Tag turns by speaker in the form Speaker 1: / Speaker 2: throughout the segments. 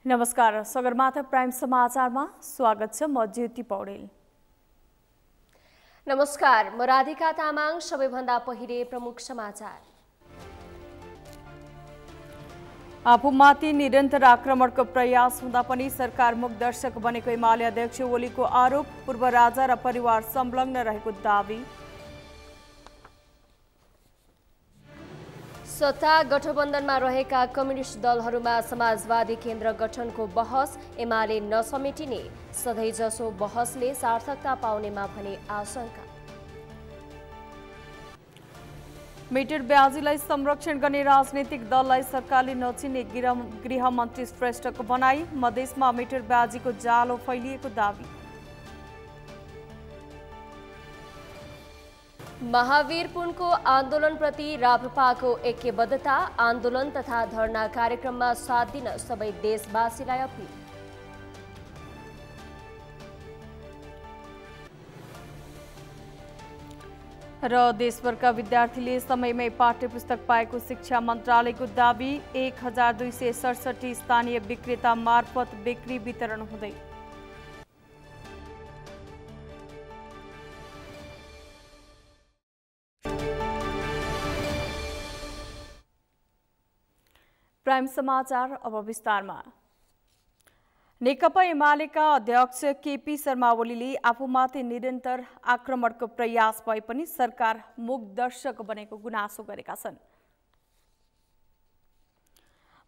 Speaker 1: नमस्कार, सगरमाथा प्राइम समाचारमा स्वागत छ। म ज्योति पौडेल।
Speaker 2: नमस्कार, म राधिका तामाङ। सबैभन्दा पहिले प्रमुख समाचार।
Speaker 1: आफूमाथि निरन्तर आक्रमणको प्रयास हुँदा पनि सरकार मुखदर्शक बनेको एमाले अध्यक्ष ओलीको आरोप। पूर्व राजा र परिवार संलग्न रहेको दावी।
Speaker 2: सत्ता गठबन्धनमा रहेका कम्युनिस्ट दलहरूमा समाजवादी केन्द्र गठनको बहस। एमाले नसमेटिने, सधैँजसो बहसले सार्थकता पाउनेमा भने आशंका।
Speaker 1: मिटर ब्याजीलाई संरक्षण गर्ने राजनीतिक दललाई सरकारले नचिन्ने गृहमन्त्री श्रेष्ठको भनाई। मधेसमा मिटर ब्याजीको जालो फैलिएको दावी।
Speaker 2: महावीर पुनको आन्दोलनप्रति राप्रपाको ऐक्यबद्धता। आन्दोलन तथा धरना कार्यक्रममा साथ दिन सबै देशवासीलाई अपील।
Speaker 1: र देशभरका विद्यार्थीले समयमै पाठ्यपुस्तक पाएको शिक्षा मन्त्रालयको दावी। 1267 स्थानीय विक्रेता मार्फत बिक्री वितरण हुँदै। प्राइम समाचार अब विस्तारमा। नेकपा एमालेका अध्यक्ष केपी शर्मा ओलीले आफूमाथि निरन्तर आक्रमणको प्रयास भए पनि सरकार मुखदर्शक बनेको गुनासो गरेका छन्।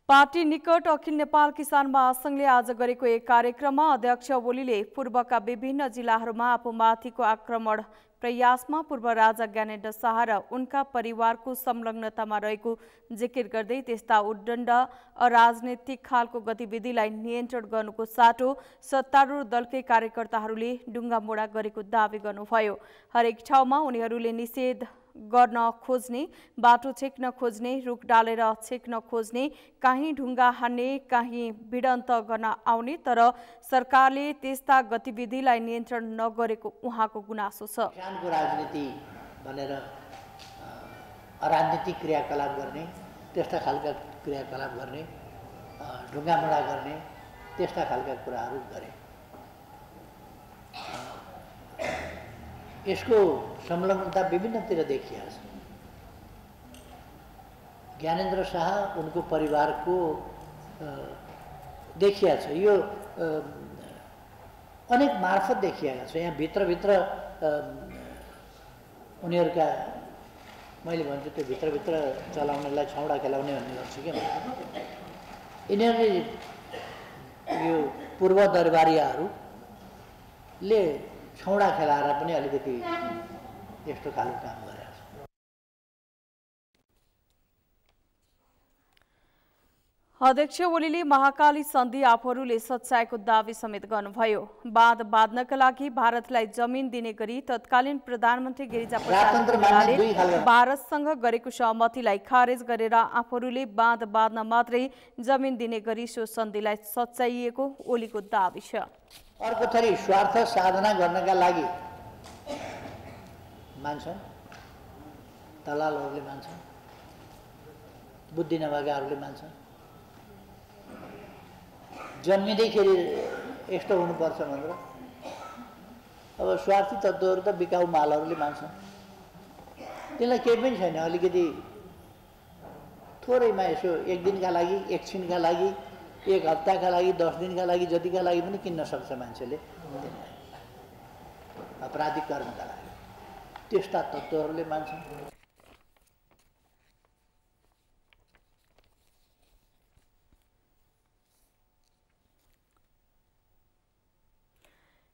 Speaker 1: पार्टी निकट अखिल नेपाल किसान महासंघले आज गरेको एक कार्यक्रममा अध्यक्ष ओलीले पूर्वका विभिन्न जिल्लाहरूमा आफूमाथिको आक्रमण प्रयासमा पूर्व राजा ज्ञानेन्द्र शाह र उनका परिवारको संलग्नतामा रहेको जिकिर गर्दै त्यस्ता उद्दण्ड अराजनैतिक खालको गतिविधिलाई नियन्त्रण गर्नुको साटो सत्तारूढ दलकै कार्यकर्ताहरूले ढुङ्गामुढा गरेको दावी गर्नुभयो। हरेक ठाउँमा उनीहरूले निषेध गर्न खोज्ने, बाटो छेक्न खोज्ने, रुख डालेर छेक्न खोज्ने, कहीँ ढुङ्गा हान्ने, कहीँ भिडन्त गर्न आउने, तर सरकारले त्यस्ता गतिविधिलाई नियन्त्रण नगरेको उहाँको गुनासो छ।
Speaker 3: किसानको राजनीति भनेर अराजनीतिक क्रियाकलाप गर्ने, त्यस्ता खालका क्रियाकलाप गर्ने, ढुङ्गामुढा गर्ने, त्यस्ता खालका कुराहरू गरे। यसको संलग्नता विभिन्नतिर देखिएको छ। ज्ञानेन्द्र शाह उनको परिवारको देखिएको छ। यो अनेक मार्फत देखिएको छ। यहाँ भित्रभित्र उनीहरूका, मैले भन्छु त्यो भित्रभित्र चलाउनेलाई छौडा खेलाउने भन्ने गर्छु क्या। यिनीहरूले यो पूर्व दरबारियाहरूले छौडा खेलाएर पनि अलिकति यस्तो खालको काम गरेको छ।
Speaker 1: अध्यक्ष ओलीले महाकाली सन्धि आफूहरूले सच्याएको दावी समेत गर्नुभयो। बाँध बाँध्नका लागि भारतलाई जमिन दिने गरी तत्कालीन प्रधानमन्त्री गिरिजाप्रसाद कोइरालाले भारतसँग गरेको सहमतिलाई खारेज गरेर आफूहरूले बाँध बाँध्न मात्रै जमिन दिने गरी सो सन्धिलाई सच्याइएको ओलीको दावी छ।
Speaker 3: अर्को थरी स्वार्थ साधना गर्नका लागि मान्छन्, दलालहरूले मान्छन्, बुद्धि नभएकाहरूले मान्छन्। जन्मिँदैखेरि यस्तो हुनुपर्छ भनेर अब स्वार्थी तत्त्वहरू त बिकाउ मालहरूले मान्छन्। त्यसलाई केही पनि छैन। अलिकति थोरैमा यसो एक दिनका लागि, एकछिनका लागि, एक हप्ताका लागि, 10 दिनका लागि, जतिका लागि पनि किन्न सक्छ मान्छेले आपराधिक कर्मका लागि। त्यस्ता तत्त्वहरूले मान्छन्।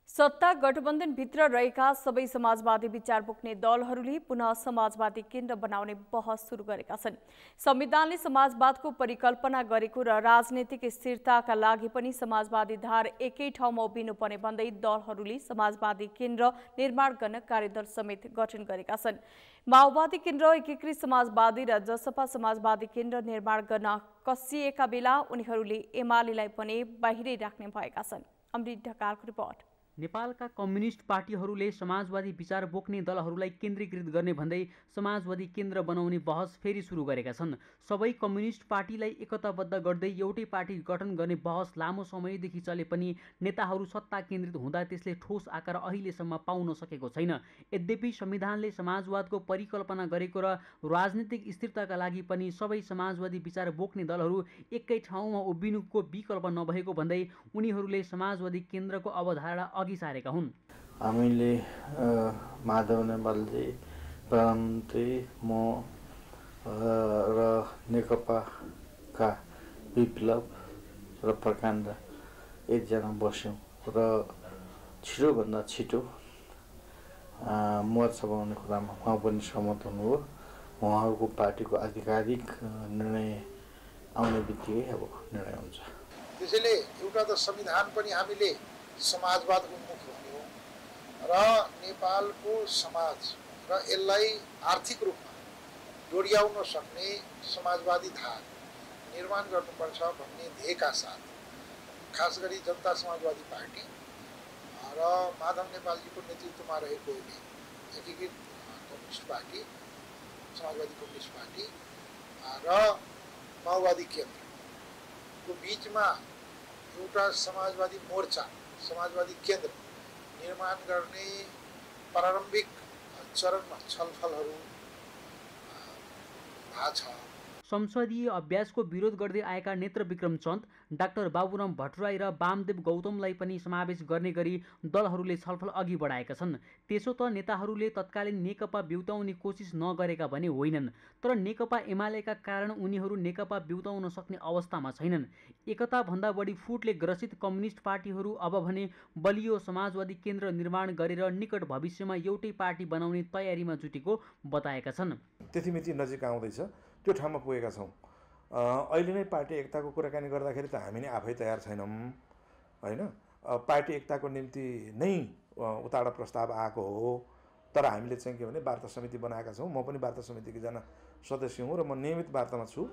Speaker 1: सत्ता गठबन्धनभित्र रहेका सबै समाजवादी विचार बोक्ने दलहरूले पुनः समाजवादी केन्द्र बनाउने बहस सुरु गरेका छन्। संविधानले समाजवादको परिकल्पना गरेको र राजनीतिक स्थिरताका लागि पनि समाजवादी धार एकै ठाउँमा उभिनुपर्ने भन्दै दलहरूले समाजवादी केन्द्र निर्माण गर्न कार्यदल समेत गठन गरेका छन्। माओवादी केन्द्र, एकीकृत समाजवादी र जसपा समाजवादी केन्द्र निर्माण गर्न कसिएका बेला उनीहरूले एमालेलाई पनि बाहिरै राख्ने भएका छन्। अमृत ढकालको रिपोर्ट।
Speaker 4: नेपालका कम्युनिस्ट पार्टीहरूले समाजवादी विचार बोक्ने दलहरूलाई केन्द्रीकृत गर्ने भन्दै समाजवादी केन्द्र बनाउने बहस फेरि सुरु गरेका छन्। सबै कम्युनिस्ट पार्टीलाई एकताबद्ध गर्दै एउटै पार्टी गठन गर्ने बहस लामो समयदेखि चले पनि नेताहरू सत्ता केन्द्रित हुँदा त्यसले ठोस आकार अहिलेसम्म पाउन सकेको छैन। यद्यपि संविधानले समाजवादको परिकल्पना गरेको र राजनीतिक स्थिरताका लागि पनि सबै समाजवादी विचार बोक्ने दलहरू एकै ठाउँमा उभिनुको विकल्प नभएको भन्दै उनीहरूले समाजवादी केन्द्रको अवधारणा अघि सारेका हुन्।
Speaker 5: हामीले माधव नेपालजी, प्रधानमन्त्री, म र नेकपाका विप्लव र प्रकाण्ड एकजना बस्यौँ र छिटोभन्दा छिटो मोर्चा बनाउने कुरामा उहाँ पनि सहमत हुनुभयो। उहाँहरूको पार्टीको आधिकारिक निर्णय आउने बित्तिकै अब निर्णय हुन्छ।
Speaker 6: त्यसैले एउटा त संविधान पनि हामीले समाजवाद उन्मुख भन्यो र नेपालको समाज र यसलाई आर्थिक रूपमा जोडियाउन सक्ने समाजवादी धार निर्माण गर्नुपर्छ भन्ने ध्येयका साथ खास गरी जनता समाजवादी पार्टी र माधव नेपालजीको नेतृत्वमा रहेको एकीकृत कम्युनिस्ट पार्टी, समाजवादी कम्युनिस्ट पार्टी र माओवादी केन्द्रको बिचमा एउटा समाजवादी मोर्चा, समाजवादी केन्द्र निर्माण गर्ने प्रारम्भिक चरणमा छलफलहरू भएको छ।
Speaker 4: संसदीय अभ्यासको विरोध गर्दै आएका नेत्र विक्रम चन्द, डाक्टर बाबुराम भट्टराई र वामदेव गौतमलाई पनि समावेश गर्ने गरी दलहरूले छलफल अघि बढाएका छन्। त्यसो त नेताहरूले तत्कालीन नेकपा बिउताउने कोसिस नगरेका भने होइनन्, तर नेकपा एमालेका कारण उनीहरू नेकपा बिउताउन सक्ने अवस्थामा छैनन्। एकताभन्दा बढी फुटले ग्रसित कम्युनिस्ट पार्टीहरू अब भने बलियो समाजवादी केन्द्र निर्माण गरेर निकट भविष्यमा एउटै पार्टी बनाउने तयारीमा जुटेको बताएका छन्।
Speaker 7: त्यतिमिति नजिक आउँदैछ, त्यो ठाउँमा पुगेका छौँ। अहिले नै पार्टी एकताको कुराकानी गर्दाखेरि त हामी नै आफै तयार छैनौँ होइन। पार्टी एकताको निम्ति नै उताडा प्रस्ताव आएको हो, तर हामीले चाहिँ के भने वार्ता समिति बनाएका छौँ। म पनि वार्ता समितिको एकजना सदस्य हुँ र म नियमित वार्तामा छु।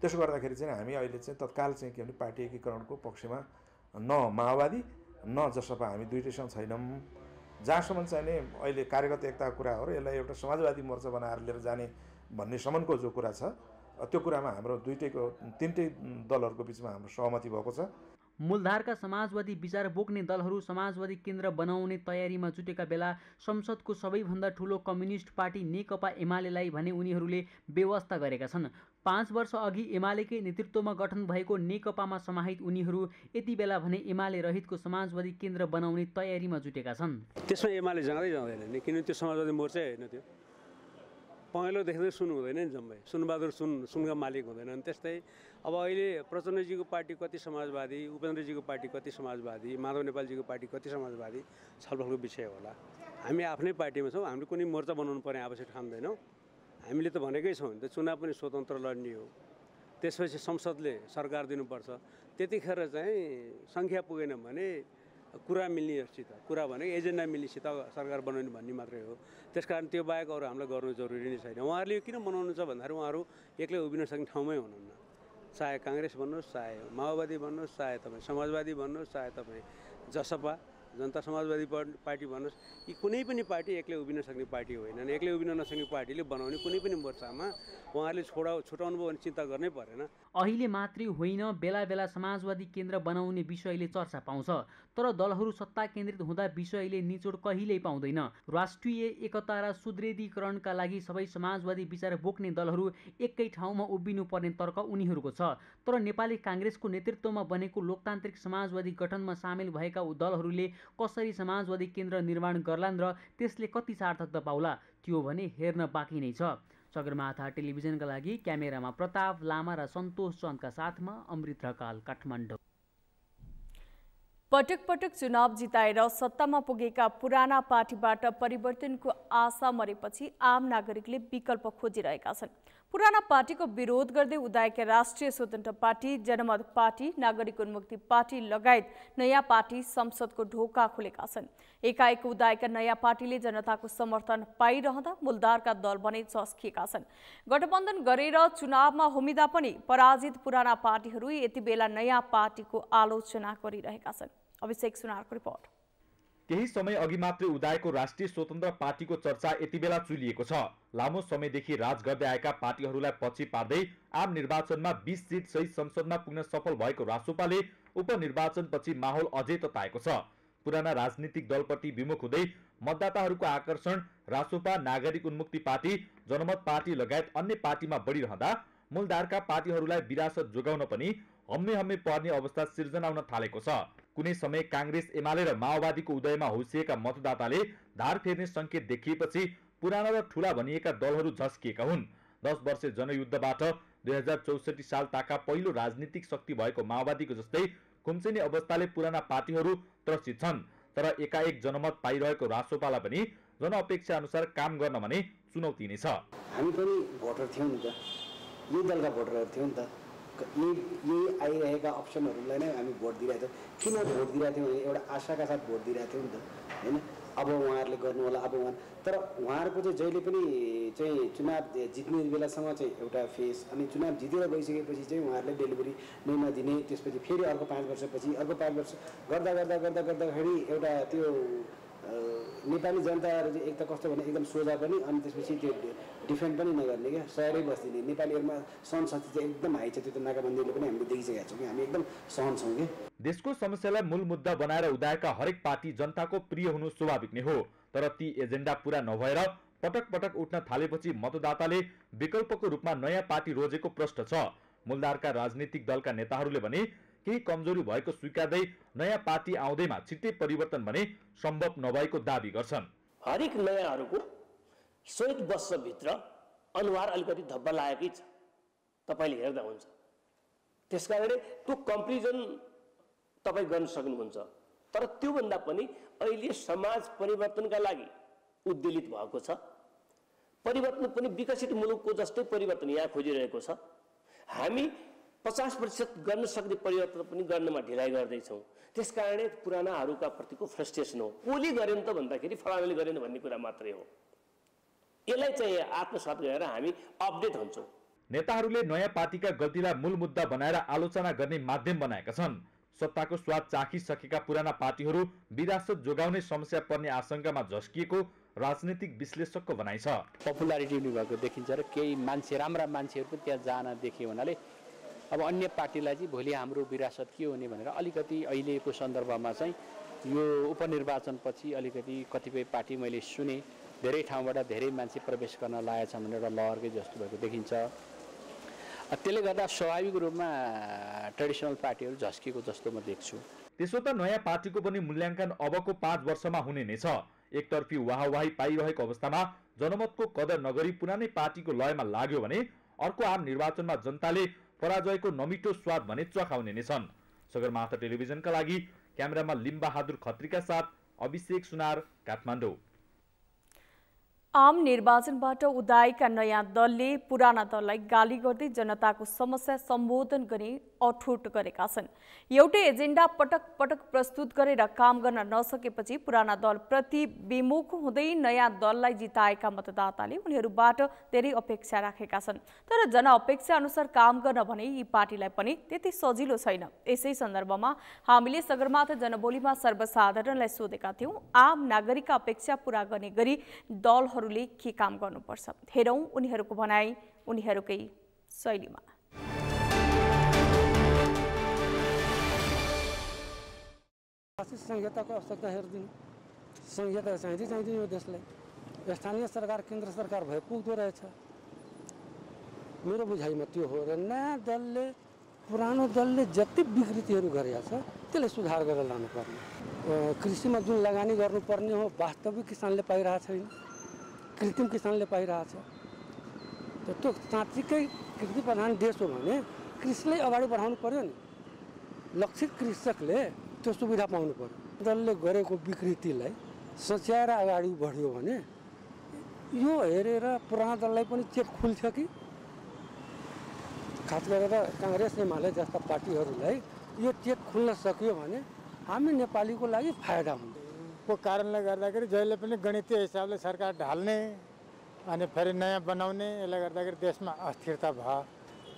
Speaker 7: त्यसो गर्दाखेरि चाहिँ हामी अहिले चाहिँ तत्काल चाहिँ के भने पार्टी एकीकरणको पक्षमा न माओवादी न जसपा हामी दुइटैसँग छैनौँ। जहाँसम्म चाहिँ नि अहिले कार्यगत एकताको कुरा हो र यसलाई एउटा समाजवादी मोर्चा बनाएर लिएर जाने भन्ने सम्मको जो कुरा छ, त्यो कुरामा हाम्रो तिनटै दलहरूको बिचमा हाम्रो सहमति भएको छ।
Speaker 4: मूलधारका समाजवादी विचार बोक्ने दलहरू समाजवादी केन्द्र बनाउने तयारीमा जुटेका बेला संसदको सबैभन्दा ठुलो कम्युनिस्ट पार्टी नेकपा एमालेलाई भने उनीहरूले बेवास्ता गरेका छन्। 5 वर्ष अघि एमालेकै नेतृत्वमा गठन भएको नेकपामा समाहित उनीहरू यति बेला भने एमाले रहितको समाजवादी केन्द्र बनाउने तयारीमा जुटेका छन्।
Speaker 8: त्यसमा एमाले जाँदैन नि, किनभने त्यो समाजवादी मोर्चा होइन। त्यो पहेँलो देख्दै सुन हुँदैन नि, जम्मै सुनबहादुर सुनका मालिक हुँदैनन्। त्यस्तै अब अहिले प्रचण्डजीको पार्टी कति समाजवादी, उपेन्द्रजीको पार्टी कति समाजवादी, माधव नेपालजीको पार्टी कति समाजवादी छलफलको विषय होला। हामी आफ्नै पार्टीमा छौँ, हामीले कुनै मोर्चा बनाउनु पर्ने आवश्यक ठान्दैनौँ। हामीले त भनेकै छौँ नि त चुनाव पनि स्वतन्त्र लड्ने हो, त्यसपछि संसदले सरकार दिनुपर्छ। त्यतिखेर चाहिँ सङ्ख्या पुगेन भने कुरा मिल्नेसित, कुरा भने एजेन्डा मिल्नेसित सरकार बनाउने भन्ने मात्रै हो। त्यसकारण त्यो बाहेक अरू हामीलाई गर्नु जरुरी नै छैन। उहाँहरूले किन बनाउनु छ भन्दाखेरि उहाँहरू एक्लै उभिन सक्ने ठाउँमै हुनुहुन्न। चाहे काङ्ग्रेस भन्नुहोस्, चाहे माओवादी भन्नुहोस्, चाहे तपाईँ समाजवादी भन्नुहोस्, चाहे तपाईँ जसपा जनता समाजवादी पार्टी भन्नुहोस्, यी कुनै पनि पार्टी एक्लै उभिन सक्ने पार्टी होइनन्। एक्लै उभिन नसक्ने पार्टीले बनाउने कुनै पनि मोर्चामा उहाँहरूले छुटाउनु भयो भने चिन्ता गर्नै परेन।
Speaker 4: अहिले मात्रै होइन, बेला बेला समाजवादी केन्द्र बनाउने विषयले चर्चा पाउँछ, तर दलहरू सत्ता केन्द्रित हुँदा विषयले निचोड कहिल्यै पाउँदैन। राष्ट्रिय एकता र सुदृढीकरणका लागि सबै समाजवादी विचार बोक्ने दलहरू एकै ठाउँमा उभिनुपर्ने तर्क उनीहरूको छ, तर नेपाली काङ्ग्रेसको नेतृत्वमा बनेको लोकतान्त्रिक समाजवादी गठनमा सामेल भएका दलहरूले कसरी समाजवादी केन्द्र निर्माण गर्लान् र त्यसले कति सार्थकता पाउला, त्यो भने हेर्न बाँकी नै छ। सगरमाथा टेलिभिजनका लागि क्यामेरामा प्रताप लामा र सन्तोष चन्दका साथमा अमृत ढकाल, काठमाडौँ।
Speaker 1: पटक पटक चुनाव जिताएर सत्तामा पुगेका पुराना पार्टीबाट परिवर्तनको आशा मरेपछि आम नागरिकले विकल्प खोजिरहेका छन्। पुराना पार्टीको विरोध गर्दै उदाएका राष्ट्रिय स्वतन्त्र पार्टी, जनमत पार्टी, नागरिक उन्मुक्ति पार्टी लगायत नयाँ पार्टी संसदको ढोका खुलेका छन्। एकाएक उदाएका नयाँ पार्टीले जनताको समर्थन पाइरहँदा मूलधारका दल भने चस्किएका छन्। गठबन्धन गरेर चुनावमा होमिँदा पनि पराजित पुराना पार्टीहरू यति बेला नयाँ पार्टीको आलोचना गरिरहेका छन्। अभिषेक सुनारको रिपोर्ट।
Speaker 9: केही समय अघि मात्रै उदाएको राष्ट्रिय स्वतन्त्र पार्टीको चर्चा यति बेला चुलिएको छ। लामो समयदेखि राज गर्दै आएका पार्टीहरूलाई पछि पार्दै आम निर्वाचनमा 20 सिट सहित संसदमा पुग्न सफल भएको रासोपाले उपनिर्वाचनपछि माहौल अझै तताएको छ। पुराना राजनीतिक दलप्रति विमुख हुँदै मतदाताहरूको आकर्षण रासोपा, नागरिक उन्मुक्ति पार्टी, जनमत पार्टी लगायत अन्य पार्टीमा बढिरहँदा मूलधारका पार्टीहरूलाई विरासत जोगाउन पनि हम्मे पर्ने अवस्था सिर्जना हुन थालेको छ। कुनै समय कांग्रेस, एमाले र माओवादीको उदयमा हौसिएका मतदाताले धार फेर्ने संकेत देखिएपछि पुराना र ठूला भनिएका दलहरू झस्किएका हुन्। 10 वर्षे जनयुद्धबाट 2064 साल ताका पहिलो राजनीतिक शक्ति भएको माओवादीको जस्तै खुम्चिने अवस्थाले पुराना पार्टीहरू त्रसित छन्। तर एकाएक जनमत पाइरहेको रासोपालाई पनि जनअपेक्षा अनुसार काम गर्न भने चुनौती नै छ।
Speaker 10: हामी पनि भोटर थियौँ नि त, यही दलका भोटरहरू थियौँ नि त, यही आइरहेका अप्सनहरूलाई नै हामी भोट दिइरहेको थियौँ। किन भोट दिइरहेको थियौँ भने एउटा आशाका साथ भोट दिइरहेको थियौँ नि त, होइन? अब उहाँहरूले गर्नु होला, अब उहाँ, तर उहाँहरूको चाहिँ जहिले पनि चाहिँ चुनाव जित्ने बेलासम्म चाहिँ एउटा फेस, अनि चुनाव जितेर गइसकेपछि चाहिँ उहाँहरूले डेलिभरी नै नदिने, त्यसपछि फेरि अर्को 5 वर्षपछि अर्को 5 वर्ष गर्दाखेरि एउटा त्यो नेपाली जनताहरू चाहिँ एक त कस्तो भने एकदम सोझा पनि, अनि त्यसपछि त्यो डिफेन्ड पनि नगर्ने क्या, सहरै बस्दिने। नेपालीहरूमा सहनशक्ति चाहिँ एकदम हाई छ, त्यो त नाकाबन्दीले पनि हामीले देखिसकेका छौँ कि हामी एकदम सहन छौँ कि।
Speaker 9: देशको समस्यालाई मूल मुद्दा बनाएर उदाएका हरेक पार्टी जनताको प्रिय हुनु स्वाभाविक नै हो, तर ती एजेन्डा पूरा नभएर पटक पटक उठ्न थालेपछि मतदाताले विकल्पको रूपमा नयाँ पार्टी रोजेको प्रश्न छ। मूलधारका राजनीतिक दलका नेताहरूले भने केही कमजोरी भएको स्वीकार्दै नयाँ पार्टी आउँदैमा छिट्टै परिवर्तन भने सम्भव नभएको दाबी गर्छन्।
Speaker 11: हरेक नयाँहरूको 100 वर्षभित्र अनुहार अलिकति धब्बा लागेकै छ, तपाईँले हेर्दा हुन्छ। त्यसकारणले त्यो कम्पेरिजन तपाईँ गर्न सक्नुहुन्छ। तर त्योभन्दा पनि अहिले समाज परिवर्तनका लागि उद्वेलित भएको छ। परिवर्तन पनि विकसित मुलुकको जस्तै परिवर्तन यहाँ खोजिरहेको छ। हामी 50% गर्न सक्ने परिवर्तन पनि गर्नमा ढिलाइ गर्दैछौँ। त्यसकारणले पुरानाहरूका प्रतिको फ्रस्ट्रेसन हो। कसले गरेन त भन्दाखेरि फलानाले गरेन भन्ने कुरा मात्रै हो। यसलाई चाहिँ आत्मसात गरेर हामी अपडेट हुन्छौँ।
Speaker 9: नेताहरूले नयाँ पार्टीका गल्तीलाई मूल मुद्दा बनाएर आलोचना गर्ने माध्यम बनाएका छन्। सत्ताको स्वाद चाखिसकेका पुराना पार्टीहरू विरासत जोगाउने समस्या पर्ने आशंकामा झस्किएको राजनीतिक विश्लेषकको भनाइ छ।
Speaker 12: पपुलारिटी भएको देखिन्छ र केही मान्छे, राम्रा मान्छेहरू पनि त्यहाँ जान देखियो हुनाले अब अन्य पार्टीलाई चाहिँ भोलि हाम्रो विरासत के हुने भनेर अलिकति अहिलेको सन्दर्भमा चाहिँ यो उपनिर्वाचनपछि अलिकति कतिपय पार्टी मैले सुने धेरै ठाउँबाट धेरै मान्छे प्रवेश गर्न लागेछ भनेर एउटा लहरकै जस्तो भएको देखिन्छ। त्यसले गर्दा स्वाभाविक रूपमा ट्रेडिसनल पार्टीहरू झस्किएको जस्तो म देख्छु।
Speaker 9: त्यसो त नयाँ पार्टीको पनि मूल्याङ्कन अबको 5 वर्षमा हुने नै छ। एकतर्फी वाहवाही पाइरहेको अवस्थामा जनमतको कदर नगरी पुरानै पार्टीको लयमा लाग्यो भने अर्को आम निर्वाचनमा जनताले पराजयको नमिठो स्वाद भने चखाउने नै छन्। सगरमाथा टेलिभिजनका लागि क्यामेरामा लिम्बहादुर खत्रीका साथ अभिषेक सुनार, काठमाडौँ।
Speaker 1: आम निर्वाचनबाट उदाएका नयाँ दलले पुराना दललाई गाली गर्दै जनताको समस्या सम्बोधन गर्ने अठोट गरेका छन्। एउटै एजेन्डा पटक पटक प्रस्तुत गरेर काम गर्न नसकेपछि पुराना दल प्रति विमुख हुँदै नयाँ दललाई जिताएका मतदाताले उनीहरूबाट धेरै अपेक्षा राखेका छन्। तर जनअपेक्षा अनुसार काम गर्न भने यी पार्टीलाई पनि त्यति सजिलो छैन। यसै सन्दर्भमा हामीले सगरमाथा जनबोलीमा सर्वसाधारणलाई सोधेका थियौं, आम नागरिकका अपेक्षा पूरा गर्ने गरी दलहरूले के काम गर्नुपर्छ। हेरौं उनीहरूको भनाई उनीहरूकै शैलीमा।
Speaker 13: संहिताको आवश्यकता हेरिदिनु, संहिता चाहिँदैन यो देशलाई। स्थानीय सरकार, केन्द्र सरकार भए पुग्दो रहेछ। मेरो बुझाइमा त्यो हो र नयाँ दलले पुरानो दलले जति विकृतिहरू गरेका छ त्यसलाई सुधार गरेर लानुपर्ने। कृषिमा जुन लगानी गर्नुपर्ने हो वास्तविक किसानले पाइरहेको छैन, कृत्रिम किसानले पाइरहेछ। त्यो साँच्चीकै कृषि प्रधान देश हो भने कृषिलाई अगाडि बढाउनु पर्यो नि। लक्षित कृषकले त्यो सुविधा पाउनु पर्यो। दलले गरेको विकृतिलाई सच्याएर अगाडि बढ्यो भने यो हेरेर पुराना दललाई पनि चेत खुल्छ कि खास गरेर काङ्ग्रेस एमाले जस्ता पार्टीहरूलाई यो चेत खुल्न सक्यो भने हामी नेपालीको लागि फाइदा हुन्छ।
Speaker 14: को कारणले गर्दाखेरि जहिले पनि गणितीय हिसाबले सरकार ढाल्ने अनि फेरि नयाँ बनाउने, यसले गर्दाखेरि देशमा अस्थिरता भयो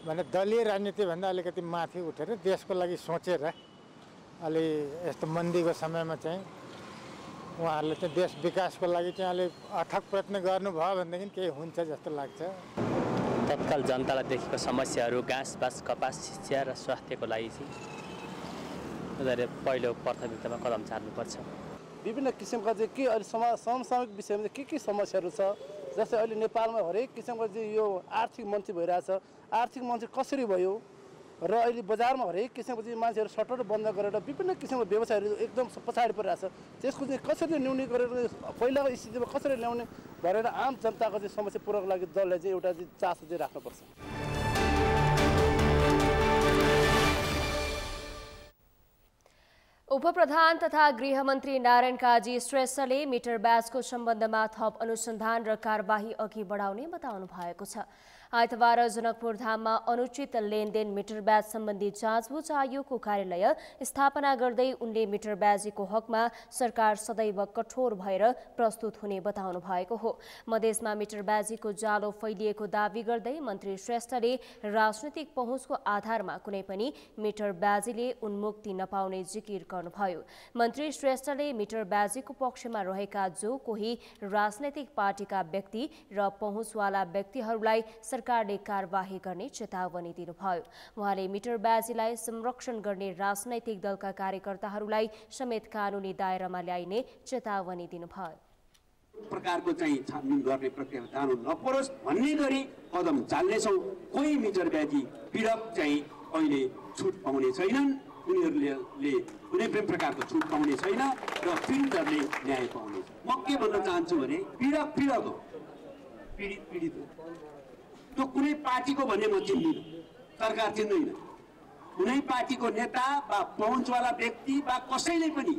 Speaker 14: भने दलीय राजनीतिभन्दा अलिकति माथि उठेर देशको लागि सोचेर अलि यस्तो मन्दीको समयमा चाहिँ उहाँहरूले चाहिँ देश विकासको लागि चाहिँ अलिक अथक प्रयत्न गर्नुभयो भनेदेखि केही हुन्छ जस्तो लाग्छ।
Speaker 15: तत्काल जनतालाई देखेको समस्याहरू घाँस बाँस कपास शिक्षा र स्वास्थ्यको लागि चाहिँ उनीहरूले पहिलो प्राथमिकतामा कदम चाल्नुपर्छ।
Speaker 16: विभिन्न किसिमका चाहिँ के अहिले समसामयिक विषयमा के समस्याहरू छ, जस्तै अहिले नेपालमा हरेक किसिमको चाहिँ यो आर्थिक मन्त्री भइरहेछ, आर्थिक मन्त्री कसरी भयो र अहिले बजारमा हरेक किसिमको चाहिँ मान्छेहरू सटर बन्द गरेर विभिन्न किसिमको व्यवसायहरू एकदम पछाडि परिरहेछ। त्यसको चाहिँ कसरी न्यूनीकरण गरेर पहिलाको स्थितिमा कसरी ल्याउने भनेर आम जनताको चाहिँ समस्या पूर्णको लागि दलले चाहिँ एउटा चाहिँ चासो चाहिँ राख्नुपर्छ।
Speaker 2: उपप्रधान तथा गृहमन्त्री नारायण काजी श्रेष्ठले मिटर ब्याजको सम्बन्धमा थप अनुसन्धान र कारबाही अघि बढाउने बताउनु भएको छ। आइतबार जनकपुर धाममा अनुचित लेनदेन मिटर ब्याज सम्बन्धी जाँचबुझ आयोगको कार्यालय स्थापना गर्दै उनले मिटर ब्याजीको हकमा सरकार सदैव कठोर भएर प्रस्तुत हुने बताउनु भएको हो। मधेसमा मिटर ब्याजीको जालो फैलिएको दावी गर्दै मन्त्री श्रेष्ठले राजनैतिक पहुँचको आधारमा कुनै पनि मिटर ब्याजीले उन्मुक्ति नपाउने जिकिर गर्नुभयो। मन्त्री श्रेष्ठले मिटर ब्याजीको पक्षमा रहेका जो कोही राजनैतिक पार्टीका व्यक्ति र पहुँचवाला व्यक्तिहरूलाई सरकारले कारबाही गर्ने चेतावनी दिनुभयो। उहाँले मिटर ब्याजीलाई संरक्षण गर्ने राजनैतिक दलका कार्यकर्ताहरूलाई समेत कानुनी दायरामा ल्याइने चेतावनी दिनुभयो।
Speaker 17: प्रकारको चाहिँ छानबिन गर्ने प्रक्रिया जानु नपरोस् भन्ने गरी कदम चाल्नेछौँ। कोही मिटर ब्याजी पीडक चाहिँ अहिले छुट पाउने छैनन्, उनीहरूले कुनै पनि प्रकारको छुट पाउने छैन र पीडितहरूले न्याय पाउने। म के भन्न चाहन्छु भने पीडक हो, पीडित हो। त्यो कुनै पार्टीको भन्ने म चिन्दिनँ, सरकार चिन्दैन। कुनै पार्टीको नेता वा पहुँचवाला व्यक्ति वा कसैले पनि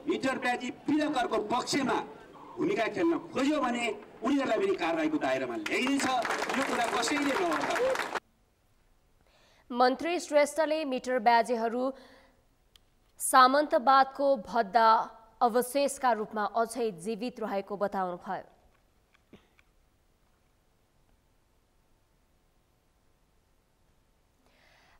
Speaker 17: मिटर ब्याजी पीडकहरूको पक्षमा भूमिका खेल्न खोज्यो भने उनीहरूलाई पनि कारबाहीको दायरामा ल्याइनेछ। यो कुरा कसैले नगर्दा।
Speaker 2: मन्त्री श्रेष्ठले मिटर ब्याजीहरू सामन्तवादको भद्दा अवशेषका रूपमा अझै जीवित रहेको बताउनुभयो।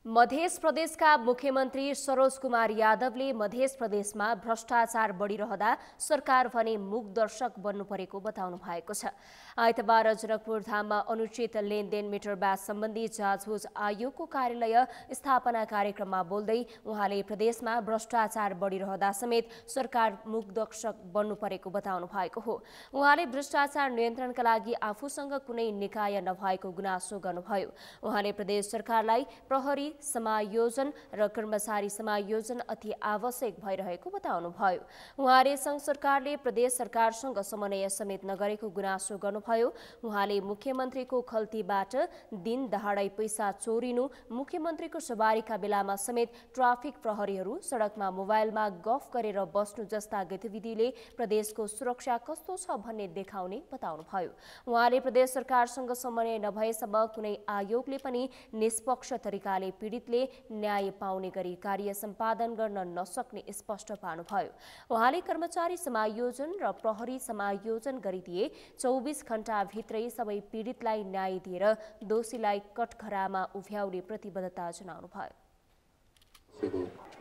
Speaker 2: मध्य प्रदेशका मुख्यमन्त्री सरोज कुमार यादवले मध्य प्रदेशमा भ्रष्टाचार बढिरहँदा सरकार भने मूकदर्शक बन्नु परेको बताउनु भएको छ। आइतबार जनकपुर धाममा अनुचित लेनदेन मिटर ब्याज सम्बन्धी जाँचबुझ आयोगको कार्यालय स्थापना कार्यक्रममा बोल्दै उहाँले प्रदेशमा भ्रष्टाचार बढिरहँदा समेत सरकार मूकदर्शक बन्नु परेको बताउनु भएको हो। उहाँले भ्रष्टाचार नियन्त्रणका लागि आफूसँग कुनै निकाय नभएको गुनासो गर्नुभयो। उहाँले प्रदेश सरकारलाई प्रहरी समायोजन र कर्मचारी समायोजन अति आवश्यक भइरहेको बताउनुभयो। उहाँले संघ सरकारले प्रदेश सरकारसँग समन्वय समेत नगरेको गुनासो गर्नुभयो। उहाँले मुख्यमन्त्रीको खल्तीबाट दिन दहाडै पैसा चोरिनु, मुख्यमन्त्रीको सवारीका बेलामा समेत ट्राफिक प्रहरीहरू सडकमा मोबाइलमा गफ गरेर बस्नु जस्ता गतिविधिले प्रदेशको सुरक्षा कस्तो छ भन्ने देखाउने बताउनुभयो। उहाँले प्रदेश सरकारसँग समन्वय नभएसम्म कुनै आयोगले पनि निष्पक्ष तरिकाले पीडितले न्याय पाउने गरी कार्य सम्पादन गर्न नसक्ने स्पष्ट पार्नुभयो। उहाँले कर्मचारी समायोजन र प्रहरी समायोजन गरिदिए 24 घण्टाभित्रै सबै पीडितलाई न्याय दिएर दोषीलाई कठघरामा उभ्याउने प्रतिबद्धता जनाउनुभयो।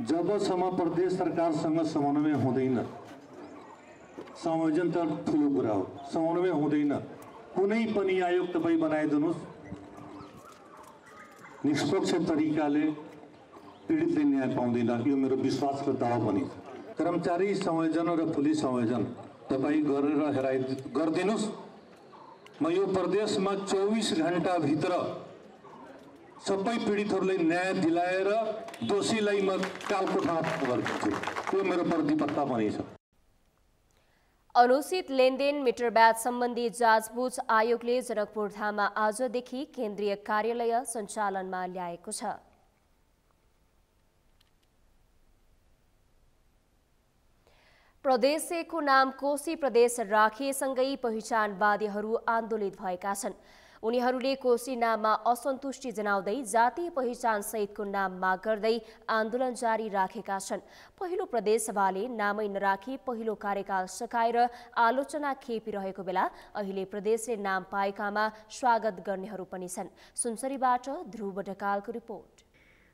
Speaker 18: जबसम्म प्रदेश सरकारसँग समन्वय हुँदैन, समायोजन त ठुलो कुरा हो, समन्वय हुँदैन, कुनै पनि आयोग तपाईँ बनाइदिनुहोस्, निष्पक्ष तरिकाले पीडितले न्याय पाउँदैन, यो मेरो विश्वासको दावा पनि। कर्मचारी संयोजन र पुलिस संयोजन तपाईँ गरेर गरिदिनुहोस्। म यो प्रदेशमा 24 घण्टाभित्र सबै पीडितहरूलाई न्याय दिलाएर दोषीलाई म कालकोठामा गर्छु, त्यो मेरो प्रतिबद्धता पनि छ।
Speaker 2: अनुचित लेनदेन मिटर ब्याज सम्बन्धी जाँचबुझ आयोगले जनकपुर धाममा आजदेखि केन्द्रीय कार्यालय सञ्चालनमा ल्याएको छ। प्रदेश 1 को नाम कोशी प्रदेश राखिएसँगै पहिचानवादीहरू आन्दोलित भएका छन्। उनीहरूले कोशी नाममा असन्तुष्टि जनाउँदै जातीय पहिचान सहितको नाम माग गर्दै आन्दोलन जारी राखेका छन्। पहिलो प्रदेशसभाले नामै नराखी पहिलो कार्यकाल सकाएर आलोचना खेपिरहेको बेला अहिले प्रदेशले नाम पाएकामा स्वागत गर्नेहरू पनि छन्। सुनसरीबाट ध्रुव ढकालको रिपोर्ट।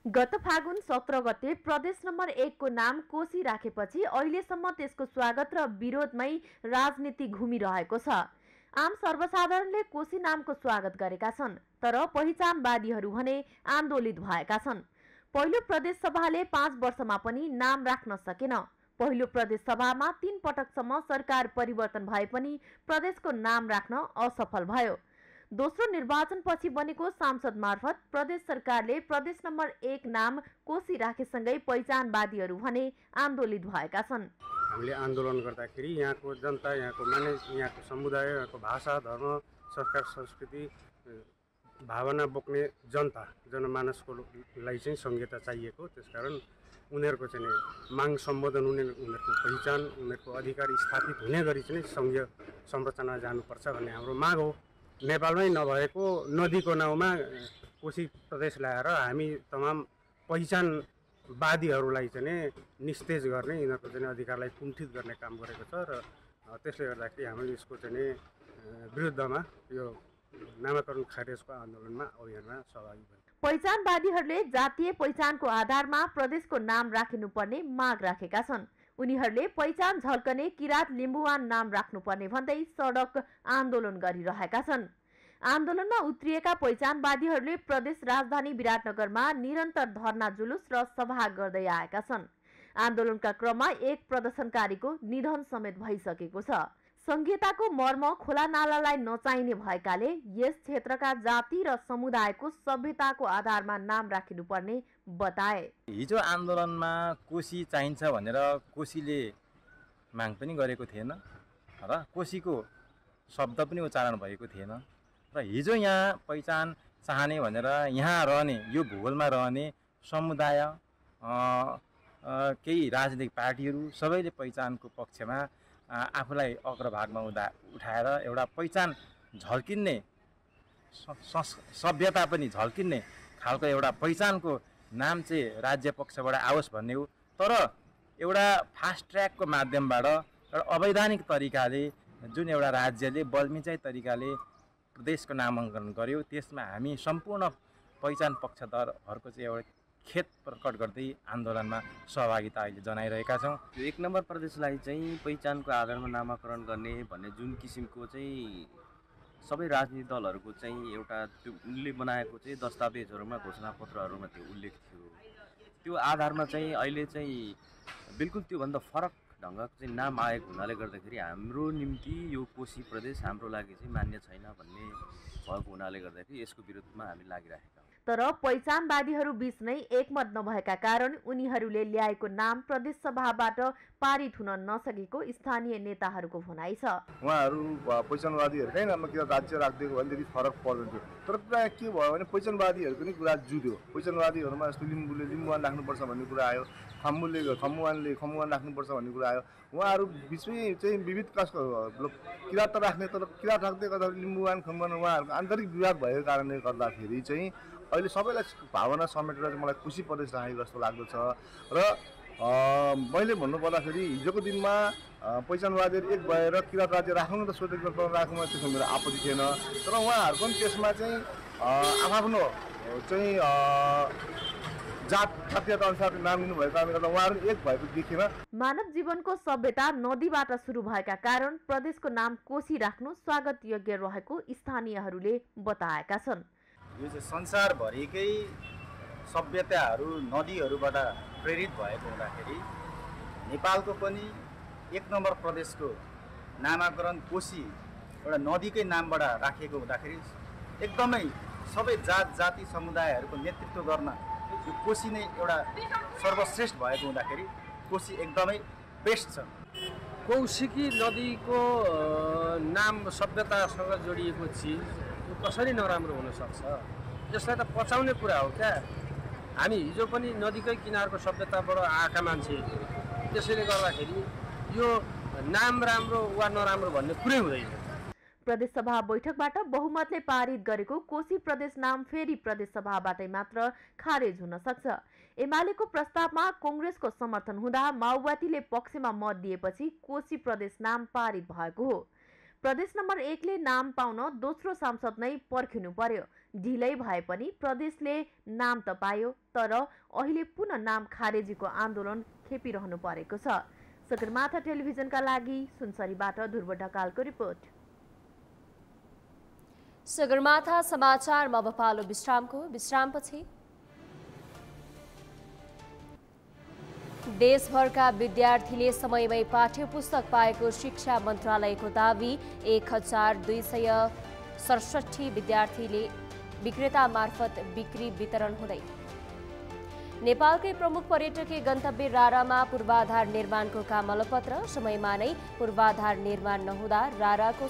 Speaker 19: गत फागुन 17 गते प्रदेश नम्बर 1 को नाम कोशी राखेपछि अहिलेसम्म त्यसको स्वागत र विरोधमै राजनीति घुमिरहेको छ। आम सर्वसाधारणले कोशी नामको स्वागत गरेका छन्, तर पहिचानवादीहरू भने आन्दोलित भएका छन्। पहिलो प्रदेश सभाले 5 वर्षमा पनि नाम राख्न सकेन। पहिलो प्रदेश सभामा 3 पटकसम्म सरकार परिवर्तन भए पनि प्रदेशको नाम राख्न असफल भयो। दोस्रो निर्वाचनपछि बनेको सांसद मार्फत प्रदेश सरकारले प्रदेश नम्बर 1 नाम कोशी राखेसँगै पहिचानवादीहरू भने आन्दोलित भएका छन्।
Speaker 8: हामीले आन्दोलन गर्दाखेरि यहाँको जनता, यहाँको मानिस, यहाँको समुदाय, यहाँको भाषा, धर्म, संस्कार, संस्कृति, भावना बोक्ने जनता, जनमानसको लागि चाहिँ संहिता चाहिएको। त्यसकारण उनीहरूको चाहिँ माग सम्बोधन हुने, उनीहरूको पहिचान, उनीहरूको अधिकार स्थापित हुने गरी चाहिँ संघीय संरचना जानुपर्छ भन्ने हाम्रो माग हो। नेपालमै नभएको नदीको नाउँमा कोशी प्रदेश ल्याएर हामी तमाम पहिचानवादीहरूलाई चाहिँ निस्तेज गर्ने, यिनीहरूको चाहिँ अधिकारलाई कुण्ठित गर्ने काम गरेको छ र त्यसले गर्दाखेरि हामीले यसको चाहिँ विरुद्धमा यो नामाकरण खारेजको आन्दोलनमा अभियानमा सहभागी भयौँ।
Speaker 19: पहिचानवादीहरूले जातीय पहिचानको आधारमा प्रदेशको नाम राखिनुपर्ने माग राखेका छन्। उनीहरूले पहिचान झल्कने किरात लिम्बुवान नाम राख्नुपर्ने भन्दै सडक आन्दोलन गरिरहेका छन्। आन्दोलनमा उत्रिएका पहिचानवादीहरूले प्रदेश राजधानी विराटनगरमा निरन्तर धरना जुलुस र सभा गर्दै आएका छन्। आन्दोलनका क्रममा एक प्रदर्शनकारीको निधन समेत भइसकेको छ। संहिताको मर्म खोला नालालाई नचाहिने भएकाले यस क्षेत्रका जाति र समुदायको सभ्यताको आधारमा नाम राखिनुपर्ने बताए।
Speaker 20: हिजो आन्दोलनमा कोशी चाहिन्छ भनेर कोशीले माग पनि गरेको थिएन र कोशीको शब्द पनि उच्चारण भएको थिएन र हिजो यहाँ पहिचान चाहने भनेर यहाँ रहने, यो भूगोलमा रहने समुदाय, केही राजनीतिक पार्टीहरू सबैले पहिचानको पक्षमा आफूलाई अग्रभागमा उठाएर एउटा पहिचान झल्किने, सभ्यता पनि झल्किने खालको एउटा पहिचानको नाम चाहिँ राज्य पक्षबाट आओस् भन्ने हो। तर एउटा फास्ट ट्र्याकको माध्यमबाट एउटा अवैधानिक तरिकाले जुन एउटा राज्यले बलमिचाइ तरिकाले प्रदेशको नामाङ्कन गर्यो, त्यसमा हामी सम्पूर्ण पहिचान पक्षधरहरूको चाहिँ एउटा खेद प्रकट गर्दै आन्दोलनमा सहभागिता अहिले जनाइरहेका छौँ।
Speaker 21: यो 1 नम्बर प्रदेशलाई चाहिँ पहिचानको आधारमा नामाकरण गर्ने भन्ने जुन किसिमको चाहिँ सबै राजनीतिक दलहरूको चाहिँ एउटा त्यो उनले बनाएको चाहिँ दस्तावेजहरूमा, घोषणापत्रहरूमा त्यो उल्लेख थियो। त्यो आधारमा चाहिँ अहिले चाहिँ बिल्कुल त्योभन्दा फरक ढङ्गको चाहिँ नाम आएको हुनाले गर्दाखेरि हाम्रो निम्ति यो कोशी प्रदेश हाम्रो लागि चाहिँ मान्य छैन भन्ने भएको हुनाले गर्दाखेरि यसको विरुद्धमा हामी लागिरहेका हौँ।
Speaker 19: तर पहिचानवादीहरू बीच नै एकमत नभएका कारण उनीहरूले ल्याएको नाम प्रदेश सभाबाट पारित हुन नसकेको स्थानीय नेताहरूको भनाइ छ।
Speaker 22: उहाँहरू पहिचानवादीहरूकै नाममा किन राज्य राखिदिएको भनेदेखि फरक पर्दैन थियो। तर कुरा के भयो भने पहिचानवादीहरूको नि कुरा जुध्यो। पहिचानवादीहरूमा जस्तो लिम्बूले लिम्बुवान राख्नुपर्छ भन्ने कुरा आयो, खम्बुवानले खम्बुवान राख्नुपर्छ भन्ने कुरा आयो। उहाँहरू बिचमै चाहिँ विविध किरात त राख्ने, तर किरात राख्दै गर्दा लिम्बुवान खम्बुवान उहाँहरूको आन्तरिक विवाद भएको कारणले गर्दाखेरि चाहिँ अहिले सबैलाई भावना समेटेर चाहिँ मलाई कोशी प्रदेश राखेको जस्तो लाग्दछ। र मैले भन्नुपर्दाखेरि हिजोको दिनमा पहिचानवादीहरू एक भएर किरात राज्य राखौँ त स्वतन्त्र राखौँमा त्यसमा मेरो आपत्ति थिएन। तर उहाँहरूको पनि त्यसमा चाहिँ आफ्नो चाहिँ जातीयता अनुसार नाम लिनुभएको कारणले गर्दा उहाँहरू एक भएको देखिन।
Speaker 19: मानव जीवनको सभ्यता नदीबाट सुरु भएका कारण प्रदेशको नाम कोशी राख्नु स्वागत योग्य रहेको स्थानीयहरूले बताएका छन्।
Speaker 23: यो चाहिँ संसारभरिकै सभ्यताहरू नदीहरूबाट प्रेरित भएको हुँदाखेरि नेपालको पनि 1 नम्बर प्रदेशको नामाकरण कोशी एउटा नदीकै नामबाट राखिएको हुँदाखेरि एकदमै सबै जाति समुदायहरूको नेतृत्व गर्न यो कोशी नै एउटा सर्वश्रेष्ठ भएको हुँदाखेरि कोशी एकदमै बेस्ट छ।
Speaker 24: कौशिकी नदीको नाम सभ्यतासँग जोडिएको चिज कसरी नराम्रो हुन सक्छ? यसलाई त पचाउने कुरा हो क्या। हामी हिजो पनि नदीकै किनारको सभ्यताबाट आएका मान्छे, त्यसैले गर्दाखेरि यो नाम राम्रो वा नराम्रो भन्ने कुरै हुँदैन।
Speaker 19: प्रदेश सभा बैठकबाट बहुमतले पारित गरेको कोशी प्रदेश नाम फेरि प्रदेश सभाबाटै मात्र खारेज हुन सक्छ। एमालेको प्रस्तावमा कांग्रेसको समर्थन हुँदा माओवादीले पक्षमा मत दिएपछि कोशी प्रदेश नाम पारित भएको हो। प्रदेश नम्बर 1 ले नाम पाउन दोस्रो सांसद नै पर्खिनु पर्यो। ढिलै भए पनि प्रदेशले नाम त पायो, तर अहिले पुनः नाम खारेजीको आन्दोलन खेपिरहनु परेको छ। सगरमाथा टेलिभिजनका लागि सुनसरीबाट ध्रुव ढकालको रिपोर्ट।
Speaker 2: सगरमाथा समाचारमा अब पालो विश्रामको। विश्रामपछि देशभरका विद्यार्थीले समयमै पाठ्य पुस्तक पाएको शिक्षा मन्त्रालयको दावी। 1267 विद्यार्थीले विक्रेता मार्फत बिक्री वितरण हुँदै। नेपालकै प्रमुख पर्यटकीय गन्तव्य रारामा पूर्वाधार निर्माणको काम अलपत्र। समयमा नै पूर्वाधार निर्माण नहुँदा राराको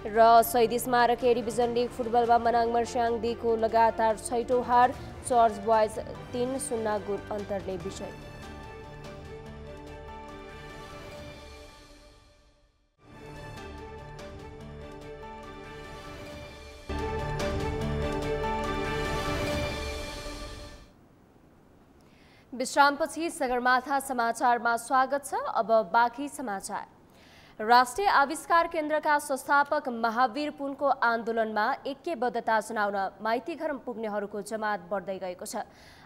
Speaker 2: र शहीद स्मारक ए डिभिजन लिग फुटबलमा मनाङ मर्स्याङदीको लगातार 6औं हार। चर्च बोइज 3-0 गोल अन्तरले विजय। विश्रामपछि सगरमाथा समाचारमा स्वागत छ। अब बाँकी समाचार। राष्ट्रिय आविष्कार केन्द्रका संस्थापक महावीर पुनको आन्दोलनमा ऐक्यबद्धता जनाउन माइतीघर पुग्नेहरूको जमात बढ्दै गएको छ।